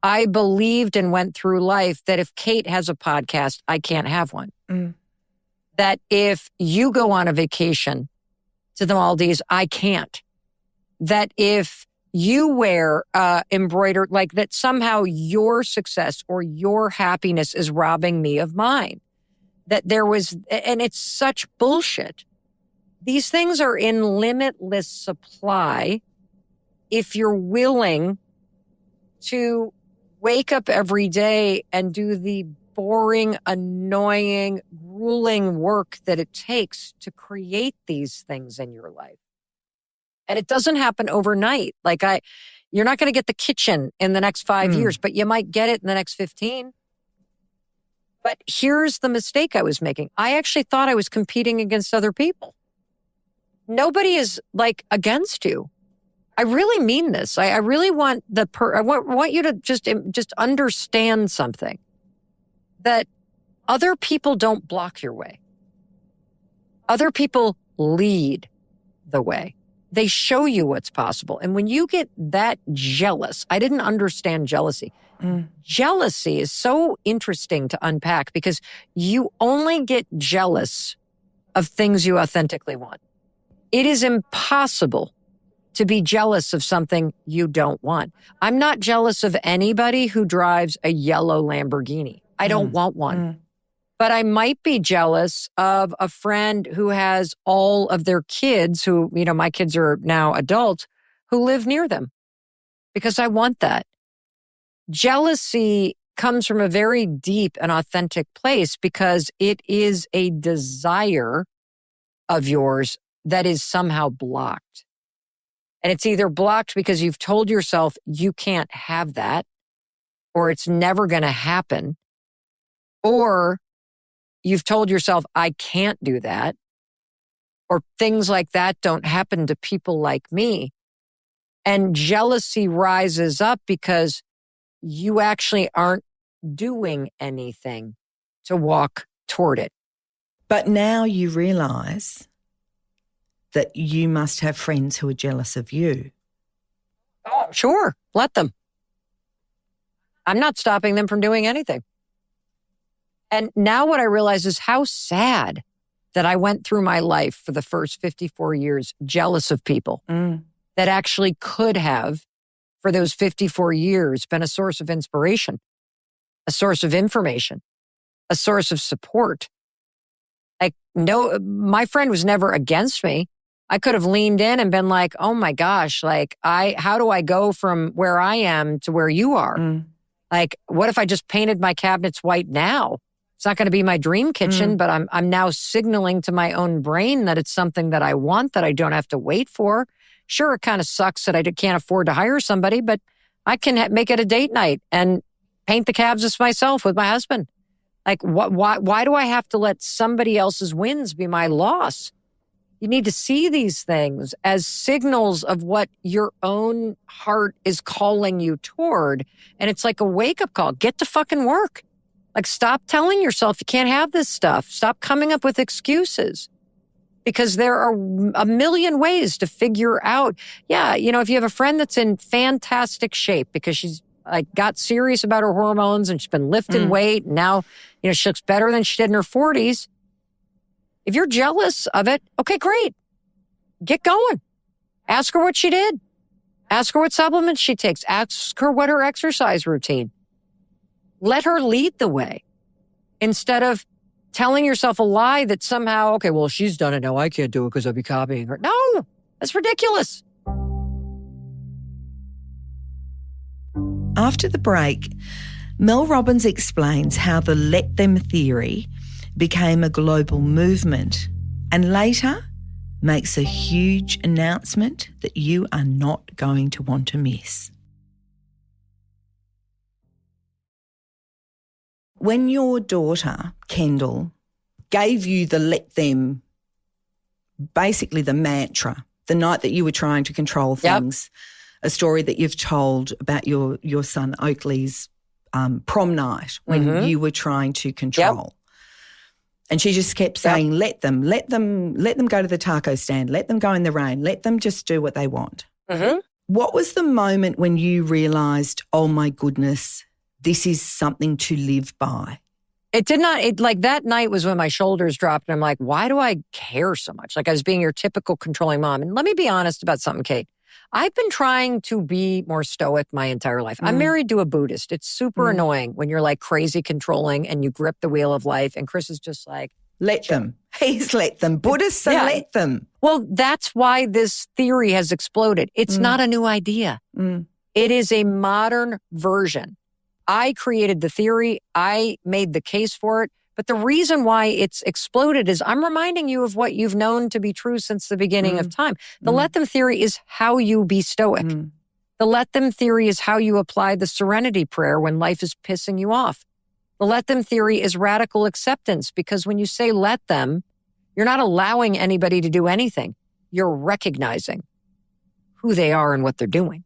I believed and went through life that if Kate has a podcast, I can't have one. That if you go on a vacation to the Maldives, I can't. That if you wear embroidered, like that somehow your success or your happiness is robbing me of mine. That there was, and it's such bullshit. These things are in limitless supply if you're willing to wake up every day and do the boring, annoying, grueling work that it takes to create these things in your life. And it doesn't happen overnight. Like you're not going to get the kitchen in the next 5 years, but you might get it in the next 15. But here's the mistake I was making. I actually thought I was competing against other people. Nobody is like against you. I really mean this. I really want I want you to just understand something, that other people don't block your way. Other people lead the way. They show you what's possible. And when you get that jealous, I didn't understand jealousy. Jealousy is so interesting to unpack because you only get jealous of things you authentically want. It is impossible to be jealous of something you don't want. I'm not jealous of anybody who drives a yellow Lamborghini. I don't want one. But I might be jealous of a friend who has all of their kids who, you know, my kids are now adults, who live near them because I want that. Jealousy comes from a very deep and authentic place because it is a desire of yours that is somehow blocked. And it's either blocked because you've told yourself you can't have that, or it's never going to happen, or you've told yourself, I can't do that, or things like that don't happen to people like me. And jealousy rises up because you actually aren't doing anything to walk toward it. But now you realize that you must have friends who are jealous of you. Oh, sure. Let them. I'm not stopping them from doing anything. And now what I realize is how sad that I went through my life for the first 54 years jealous of people that actually could have, for those 54 years, been a source of inspiration, a source of information, a source of support. Like, no, my friend was never against me. I could have leaned in and been like, oh my gosh, like how do I go from where I am to where you are? Like, what if I just painted my cabinets white now? It's not going to be my dream kitchen, but I'm now signaling to my own brain that it's something that I want, that I don't have to wait for. Sure, it kind of sucks that I can't afford to hire somebody, but I can make it a date night and paint the cabs myself with my husband. Like, why do I have to let somebody else's wins be my loss? You need to see these things as signals of what your own heart is calling you toward. And it's like a wake-up call. Get to fucking work. Like, stop telling yourself you can't have this stuff. Stop coming up with excuses. because there are a million ways to figure out. Yeah, if you have a friend that's in fantastic shape because she's got serious about her hormones and she's been lifting weight, and now, she looks better than she did in her 40s. If you're jealous of it, okay, great. Get going. Ask her what she did. Ask her what supplements she takes. Ask her what her exercise routine. Let her lead the way instead of telling yourself a lie that somehow, okay, well, she's done it now. I can't do it because I'll be copying her. No, that's ridiculous. After the break, Mel Robbins explains how the let them theory became a global movement and later makes a huge announcement that you are not going to want to miss. When your daughter, Kendall, gave you the let them, basically the mantra, the night that you were trying to control things, a story that you've told about your son Oakley's prom night when you were trying to control. And she just kept saying, let them go to the taco stand, let them go in the rain, let them just do what they want. What was the moment when you realised, oh my goodness, this is something to live by? It did not, that night was when my shoulders dropped and I'm like, why do I care so much? I was being your typical controlling mom. And let me be honest about something, Kate. I've been trying to be more stoic my entire life. I'm married to a Buddhist. It's super annoying when you're crazy controlling and you grip the wheel of life. And Chris is just like, let them. He's let them. Buddhists are let them. Well, that's why this theory has exploded. It's not a new idea. It is a modern version. I created the theory. I made the case for it. But the reason why it's exploded is I'm reminding you of what you've known to be true since the beginning of time. The let them theory is how you be stoic. The let them theory is how you apply the serenity prayer when life is pissing you off. The let them theory is radical acceptance, because when you say let them, you're not allowing anybody to do anything. You're recognizing who they are and what they're doing.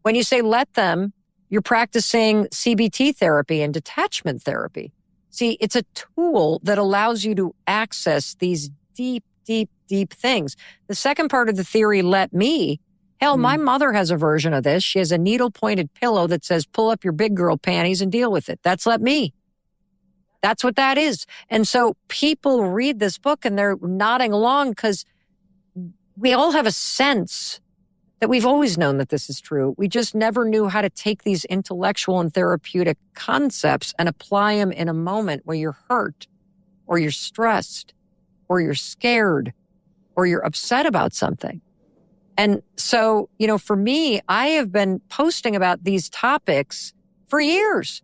When you say let them, you're practicing CBT therapy and detachment therapy. See, it's a tool that allows you to access these deep, deep, deep things. The second part of the theory, let me, hell, my mother has a version of this. She has a needle-pointed pillow that says, pull up your big girl panties and deal with it. That's let me. That's what that is. And so people read this book and they're nodding along because we all have a sense that we've always known that this is true. We just never knew how to take these intellectual and therapeutic concepts and apply them in a moment where you're hurt or you're stressed or you're scared or you're upset about something. And so, for me, I have been posting about these topics for years.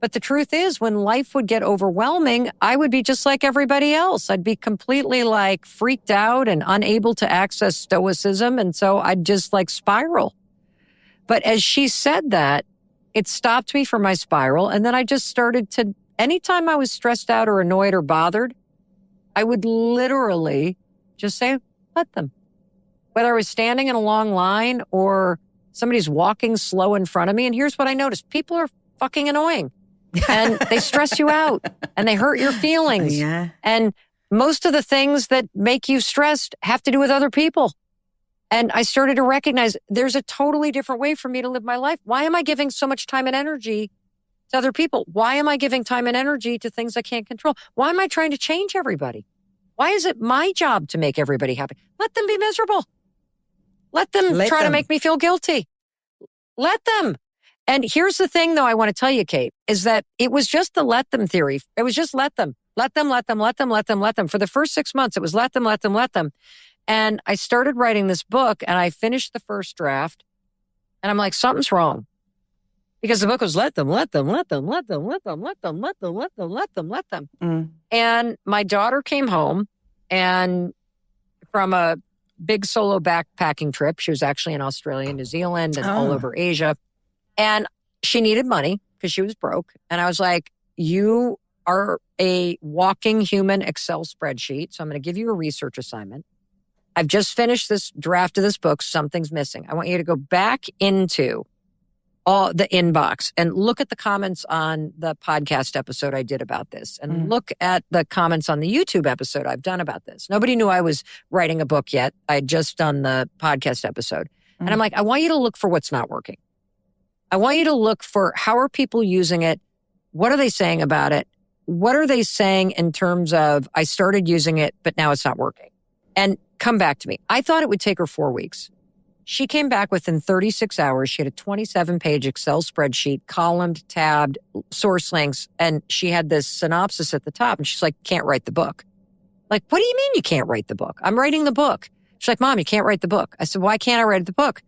But the truth is, when life would get overwhelming, I would be just like everybody else. I'd be completely freaked out and unable to access stoicism. And so I'd just spiral. But as she said that, it stopped me from my spiral. And then I just started to, anytime I was stressed out or annoyed or bothered, I would literally just say, let them. Whether I was standing in a long line or somebody's walking slow in front of me. And here's what I noticed. People are fucking annoying. And they stress you out and they hurt your feelings. Yeah. And most of the things that make you stressed have to do with other people. And I started to recognize there's a totally different way for me to live my life. Why am I giving so much time and energy to other people? Why am I giving time and energy to things I can't control? Why am I trying to change everybody? Why is it my job to make everybody happy? Let them be miserable. Let them try to make me feel guilty. Let them. And here's the thing, though, I want to tell you, Kate, is that it was just the let them theory. It was just let them. Let them, let them, let them, let them, let them. For the first 6 months, it was let them, let them, let them. And I started writing this book and I finished the first draft and I'm like, something's wrong. Because the book was let them, let them, let them, let them, let them, let them, let them, let them, let them, let them. And my daughter came home and from a big solo backpacking trip, she was actually in Australia and New Zealand and all over Asia. And she needed money because she was broke. And I was like, you are a walking human Excel spreadsheet. So I'm going to give you a research assignment. I've just finished this draft of this book. Something's missing. I want you to go back into all the inbox and look at the comments on the podcast episode I did about this and look at the comments on the YouTube episode I've done about this. Nobody knew I was writing a book yet. I had just done the podcast episode. And I'm like, I want you to look for what's not working. I want you to look for how are people using it? What are they saying about it? What are they saying in terms of I started using it, but now it's not working? And come back to me. I thought it would take her 4 weeks. She came back within 36 hours. She had a 27-page Excel spreadsheet, columned, tabbed, source links, and she had this synopsis at the top. And she's like, can't write the book. Like, what do you mean you can't write the book? I'm writing the book. She's like, Mom, you can't write the book. I said, why can't I write the book?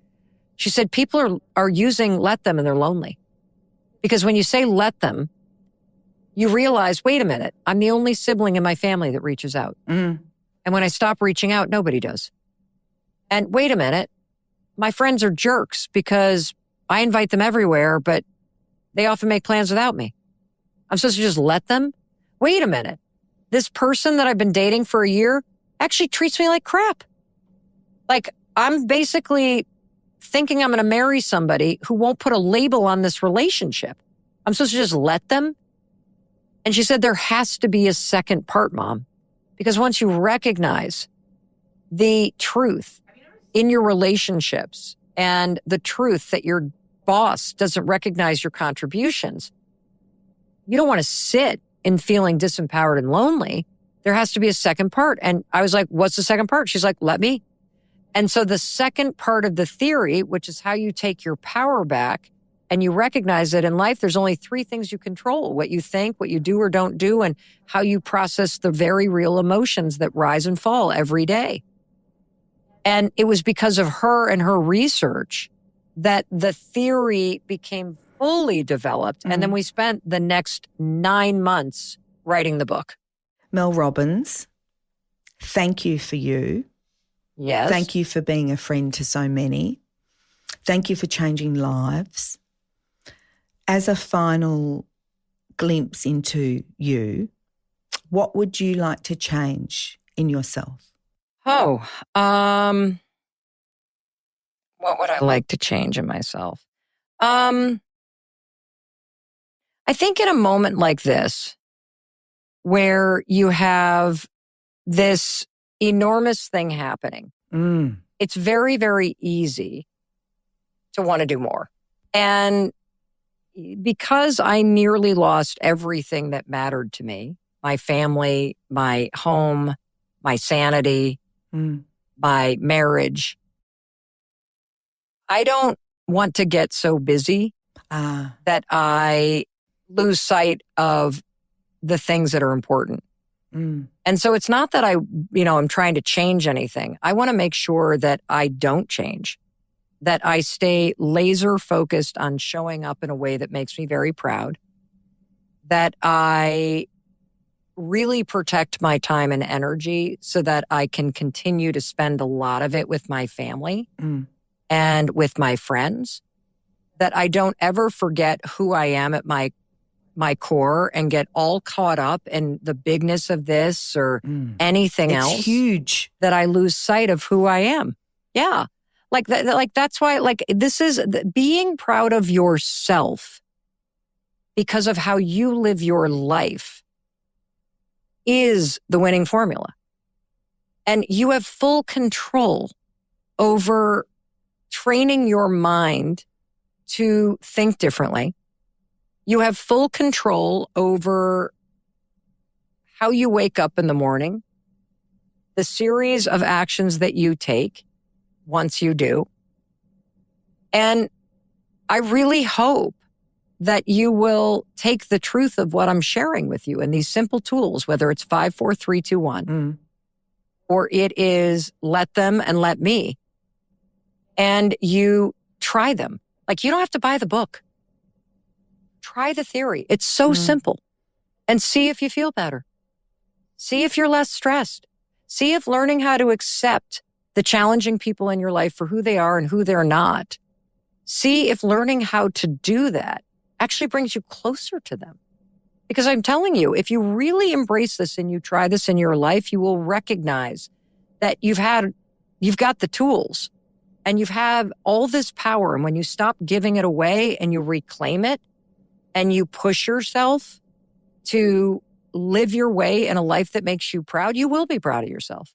She said, people are using let them and they're lonely. Because when you say let them, you realize, wait a minute, I'm the only sibling in my family that reaches out. And when I stop reaching out, nobody does. And wait a minute, my friends are jerks because I invite them everywhere, but they often make plans without me. I'm supposed to just let them? Wait a minute. This person that I've been dating for a year actually treats me like crap. Like, I'm basically thinking I'm going to marry somebody who won't put a label on this relationship. I'm supposed to just let them? And she said, there has to be a second part, Mom. Because once you recognize the truth in your relationships and the truth that your boss doesn't recognize your contributions, you don't want to sit in feeling disempowered and lonely. There has to be a second part. And I was like, what's the second part? She's like, let me. And so the second part of the theory, which is how you take your power back and you recognize that in life, there's only 3 things you control: what you think, what you do or don't do, and how you process the very real emotions that rise and fall every day. And it was because of her and her research that the theory became fully developed. And then we spent the next 9 months writing the book. Mel Robbins, thank you for you. Yes. Thank you for being a friend to so many. Thank you for changing lives. As a final glimpse into you, what would you like to change in yourself? Oh, what would I like to change in myself? I think in a moment like this, where you have this enormous thing happening, it's very, very easy to want to do more. And because I nearly lost everything that mattered to me, my family, my home, my sanity, my marriage, I don't want to get so busy that I lose sight of the things that are important. And so it's not that I'm trying to change anything. I want to make sure that I don't change, that I stay laser focused on showing up in a way that makes me very proud, that I really protect my time and energy so that I can continue to spend a lot of it with my family and with my friends, that I don't ever forget who I am at my core and get all caught up in the bigness of this or anything else. It's huge. That I lose sight of who I am. Yeah. That's why, this is being proud of yourself because of how you live your life is the winning formula. And you have full control over training your mind to think differently. You have full control over how you wake up in the morning, the series of actions that you take once you do. And I really hope that you will take the truth of what I'm sharing with you and these simple tools, whether it's 5, 4, 3, 2, 1, or it is let them and let me, and you try them. You don't have to buy the book. Try the theory. It's so simple. And see if you feel better. See if you're less stressed. See if learning how to accept the challenging people in your life for who they are and who they're not. See if learning how to do that actually brings you closer to them. Because I'm telling you, if you really embrace this and you try this in your life, you will recognize that you've got the tools And you have all this power. And when you stop giving it away and you reclaim it and you push yourself to live your way in a life that makes you proud, you will be proud of yourself,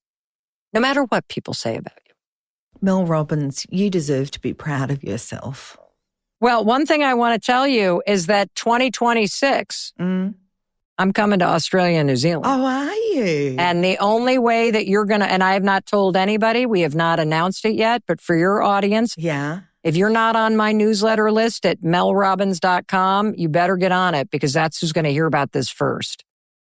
no matter what people say about you. Mel Robbins, you deserve to be proud of yourself. Well, one thing I want to tell you is that 2026, I'm coming to Australia and New Zealand. Oh, are you? And the only way that you're going to, and I have not told anybody, we have not announced it yet, but for your audience, if you're not on my newsletter list at melrobbins.com, you better get on it because that's who's going to hear about this first.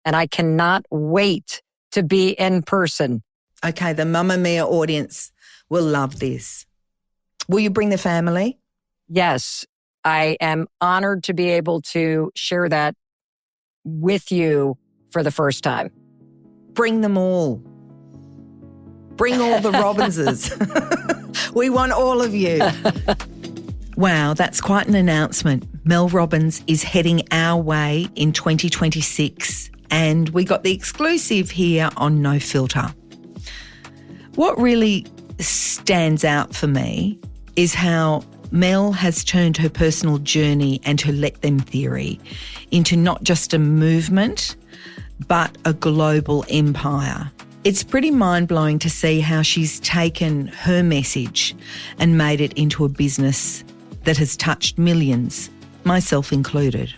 And I cannot wait to be in person. Okay, the Mamma Mia audience will love this. Will you bring the family? Yes, I am honored to be able to share that with you for the first time. Bring them all. Bring all the Robbinses. We want all of you. Wow, that's quite an announcement. Mel Robbins is heading our way in 2026, and we got the exclusive here on No Filter. What really stands out for me is how Mel has turned her personal journey and her let them theory into not just a movement, but a global empire. It's pretty mind-blowing to see how she's taken her message and made it into a business that has touched millions, myself included.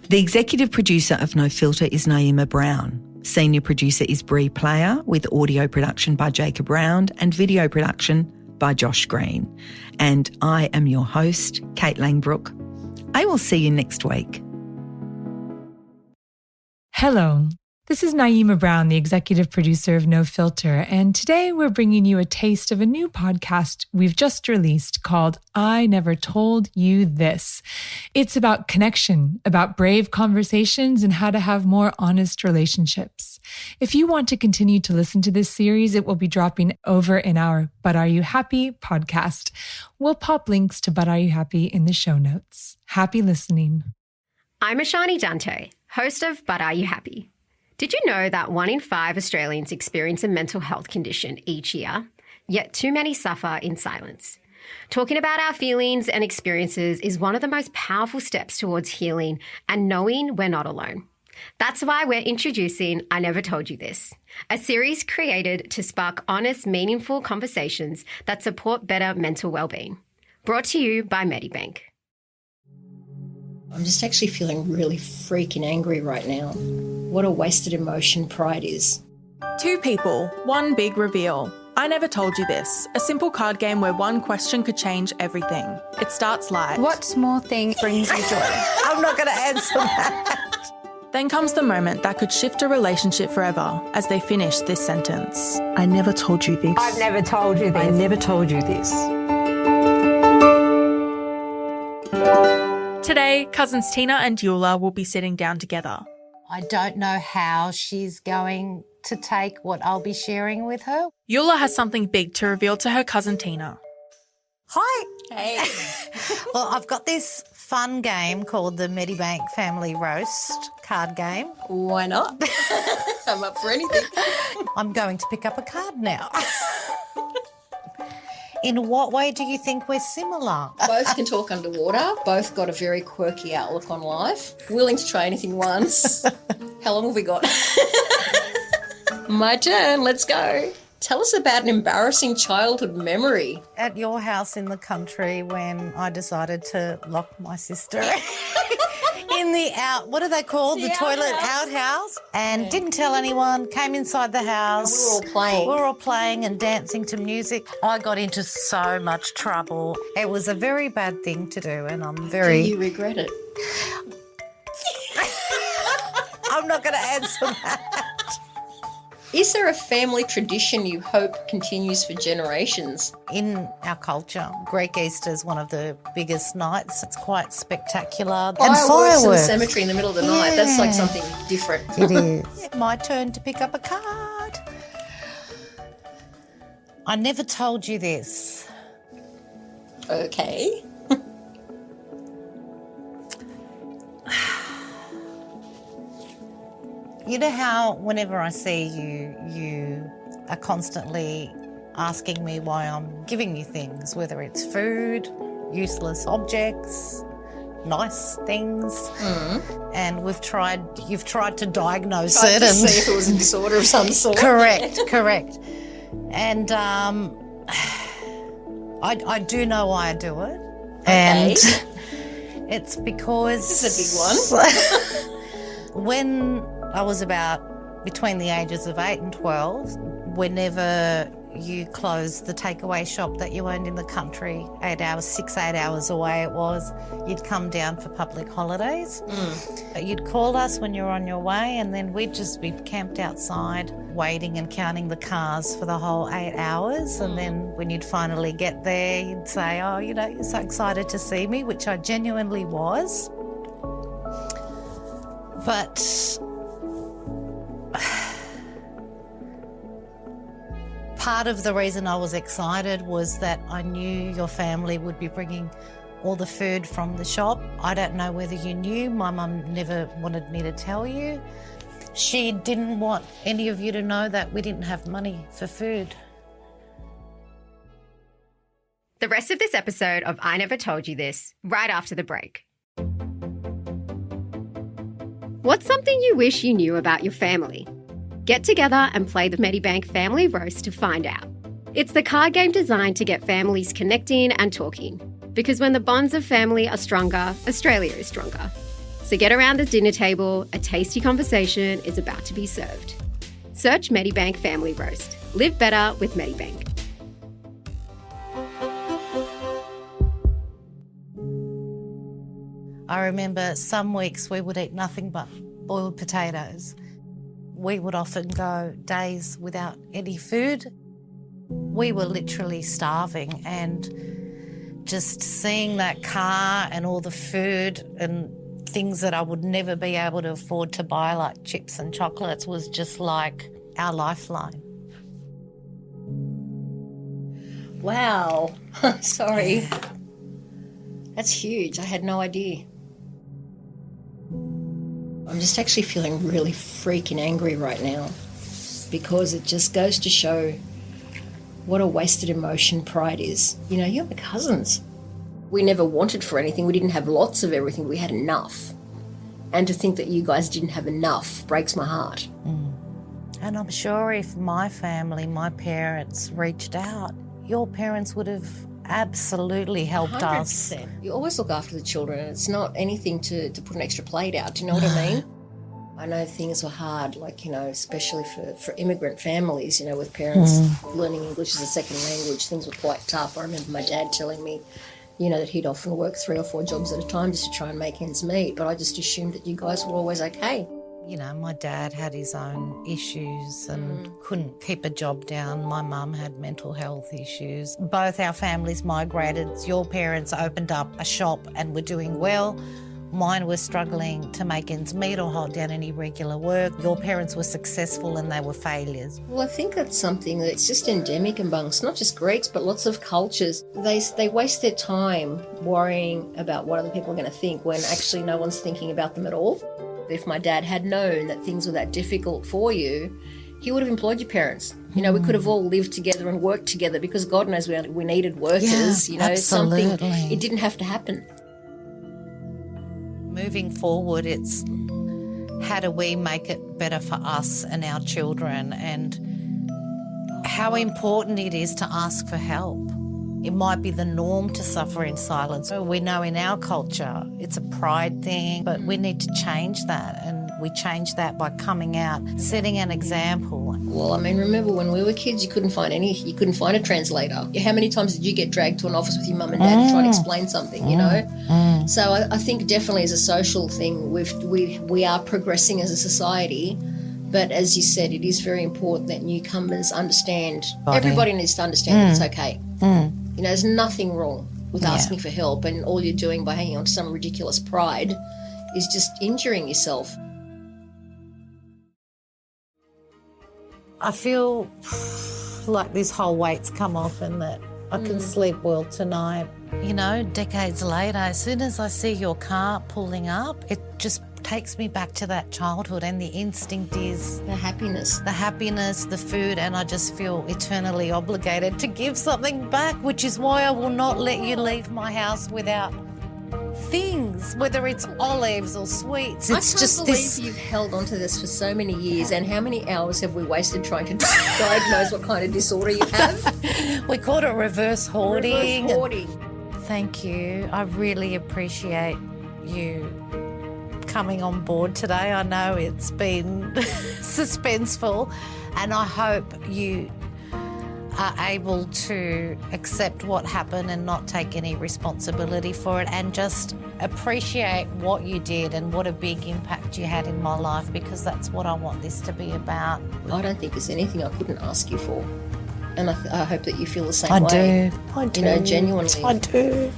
The executive producer of No Filter is Naima Brown. Senior producer is Bree Player, with audio production by Jacob Round and video production by Josh Green. And I am your host, Kate Langbroek. I will see you next week. Hello, this is Naima Brown, the executive producer of No Filter, and today we're bringing you a taste of a new podcast we've just released called I Never Told You This. It's about connection, about brave conversations, and how to have more honest relationships. If you want to continue to listen to this series, it will be dropping over in our But Are You Happy podcast. We'll pop links to But Are You Happy in the show notes. Happy listening. I'm Ashani Dante, host of But Are You Happy? Did you know that 1 in 5 Australians experience a mental health condition each year, yet too many suffer in silence? Talking about our feelings and experiences is one of the most powerful steps towards healing and knowing we're not alone. That's why we're introducing I Never Told You This, a series created to spark honest, meaningful conversations that support better mental well-being. Brought to you by Medibank. I'm just actually feeling really freaking angry right now. What a wasted emotion pride is. 2 people, 1 big reveal. I Never Told You This, a simple card game where 1 question could change everything. It starts light. What small thing brings you joy? I'm not going to answer that. Then comes the moment that could shift a relationship forever as they finish this sentence. I never told you this. I've never told you this. I never told you this. Today, cousins Tina and Eula will be sitting down together. I don't know how she's going to take what I'll be sharing with her. Eula has something big to reveal to her cousin Tina. Hi. Hey. Well, I've got this fun game called the Medibank Family Roast card game. Why not? I'm up for anything. I'm going to pick up a card now. In what way do you think we're similar? Both can talk underwater. Both got a very quirky outlook on life. Willing to try anything once. How long have we got? My turn. Let's go. Tell us about an embarrassing childhood memory. At your house in the country when I decided to lock my sister in the what are they called? The toilet outhouse. And didn't tell anyone, came inside the house. We were all playing. We were all playing and dancing to music. I got into so much trouble. It was a very bad thing to do and I'm very... Do you regret it? I'm not going to answer that. Is there a family tradition you hope continues for generations? In our culture, Greek Easter is one of the biggest nights. It's quite spectacular. Fireworks in the cemetery in the middle of the night, that's like something different. It is. My turn to pick up a card. I never told you this. Okay. You know how whenever I see you, you are constantly asking me why I'm giving you things, whether it's food, useless objects, nice things. And you've tried to diagnose it and see if it was a disorder of some sort. Correct. And I do know why I do it. And it's because this is a big one. When I was between the ages of 8 and 12, whenever you closed the takeaway shop that you owned in the country, 8 hours away it was, you'd come down for public holidays. You'd call us when you were on your way, and then we'd just be camped outside waiting and counting the cars for the whole 8 hours. And then when you'd finally get there, you'd say, oh, you're so excited to see me, which I genuinely was. But part of the reason I was excited was that I knew your family would be bringing all the food from the shop. I don't know whether you knew. My mum never wanted me to tell you. She didn't want any of you to know that we didn't have money for food. The rest of this episode of I Never Told You This, right after the break. What's something you wish you knew about your family? Get together and play the Medibank Family Roast to find out. It's the card game designed to get families connecting and talking. Because when the bonds of family are stronger, Australia is stronger. So get around the dinner table, a tasty conversation is about to be served. Search Medibank Family Roast. Live better with Medibank. I remember some weeks we would eat nothing but boiled potatoes. We would often go days without any food. We were literally starving, and just seeing that car and all the food and things that I would never be able to afford to buy, like chips and chocolates, was just like our lifeline. Wow. Sorry. That's huge. I had no idea. I'm just actually feeling really freaking angry right now, because it just goes to show what a wasted emotion pride is. You're my cousins. We never wanted for anything. We didn't have lots of everything. We had enough. And to think that you guys didn't have enough breaks my heart. And I'm sure if my family, my parents reached out, your parents would have absolutely helped 100%. us. You always look after the children, and it's not anything to put an extra plate out. Do you know what I mean? I know things were hard, especially for immigrant families, with parents learning English as a second language. Things were quite tough. I remember my dad telling me, that he'd often work 3 or 4 jobs at a time just to try and make ends meet. But I just assumed that you guys were always okay. My dad had his own issues and couldn't keep a job down. My mum had mental health issues. Both our families migrated. Your parents opened up a shop and were doing well. Mine was struggling to make ends meet or hold down any regular work. Your parents were successful and they were failures. Well, I think that's something that's just endemic amongst not just Greeks, but lots of cultures. They waste their time worrying about what other people are going to think when actually no one's thinking about them at all. If my dad had known that things were that difficult for you, he would have employed your parents. We could have all lived together and worked together, because God knows we needed workers. Absolutely. It didn't have to happen. Moving forward, it's how do we make it better for us and our children, and how important it is to ask for help. It might be the norm to suffer in silence. We know in our culture it's a pride thing, but we need to change that, and we change that by coming out, setting an example. Well, remember when we were kids, you couldn't find a translator. How many times did you get dragged to an office with your mum and dad to try and explain something, So I think definitely as a social thing, we are progressing as a society. But as you said, it is very important that newcomers understand. Everybody needs to understand that it's okay. There's nothing wrong with asking for help, and all you're doing by hanging on to some ridiculous pride is just injuring yourself. I feel like this whole weight's come off and that I can sleep well tonight. Decades later, as soon as I see your car pulling up, it just takes me back to that childhood, and the instinct is The happiness. the food, and I just feel eternally obligated to give something back, which is why I will not let you leave my house without things, whether it's olives or sweets. I It's can't just believe this. you've held on to this for so many years, and how many hours have we wasted trying to diagnose what kind of disorder you have? We called it reverse hoarding. Reverse hoarding. Thank you. I really appreciate you coming on board today. I know it's been suspenseful, and I hope you are able to accept what happened and not take any responsibility for it, and just appreciate what you did and what a big impact you had in my life, because that's what I want this to be about. I don't think there's anything I couldn't ask you for, and I hope that you feel the same I way. do. You know, genuinely. I do.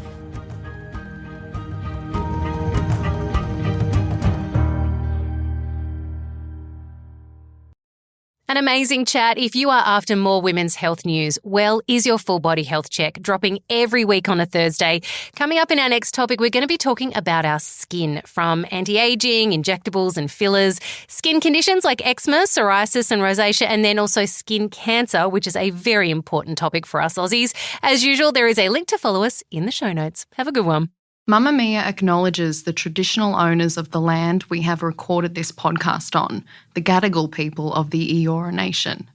An amazing chat. If you are after more women's health news, Well is your full body health check, dropping every week on a Thursday. Coming up in our next topic, we're going to be talking about our skin, from anti-aging, injectables and fillers, skin conditions like eczema, psoriasis and rosacea, and then also skin cancer, which is a very important topic for us Aussies. As usual, there is a link to follow us in the show notes. Have a good one. Mamma Mia acknowledges the traditional owners of the land we have recorded this podcast on, the Gadigal people of the Eora Nation.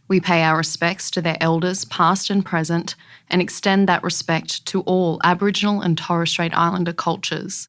We pay our respects to their elders, past and present, and extend that respect to all Aboriginal and Torres Strait Islander cultures.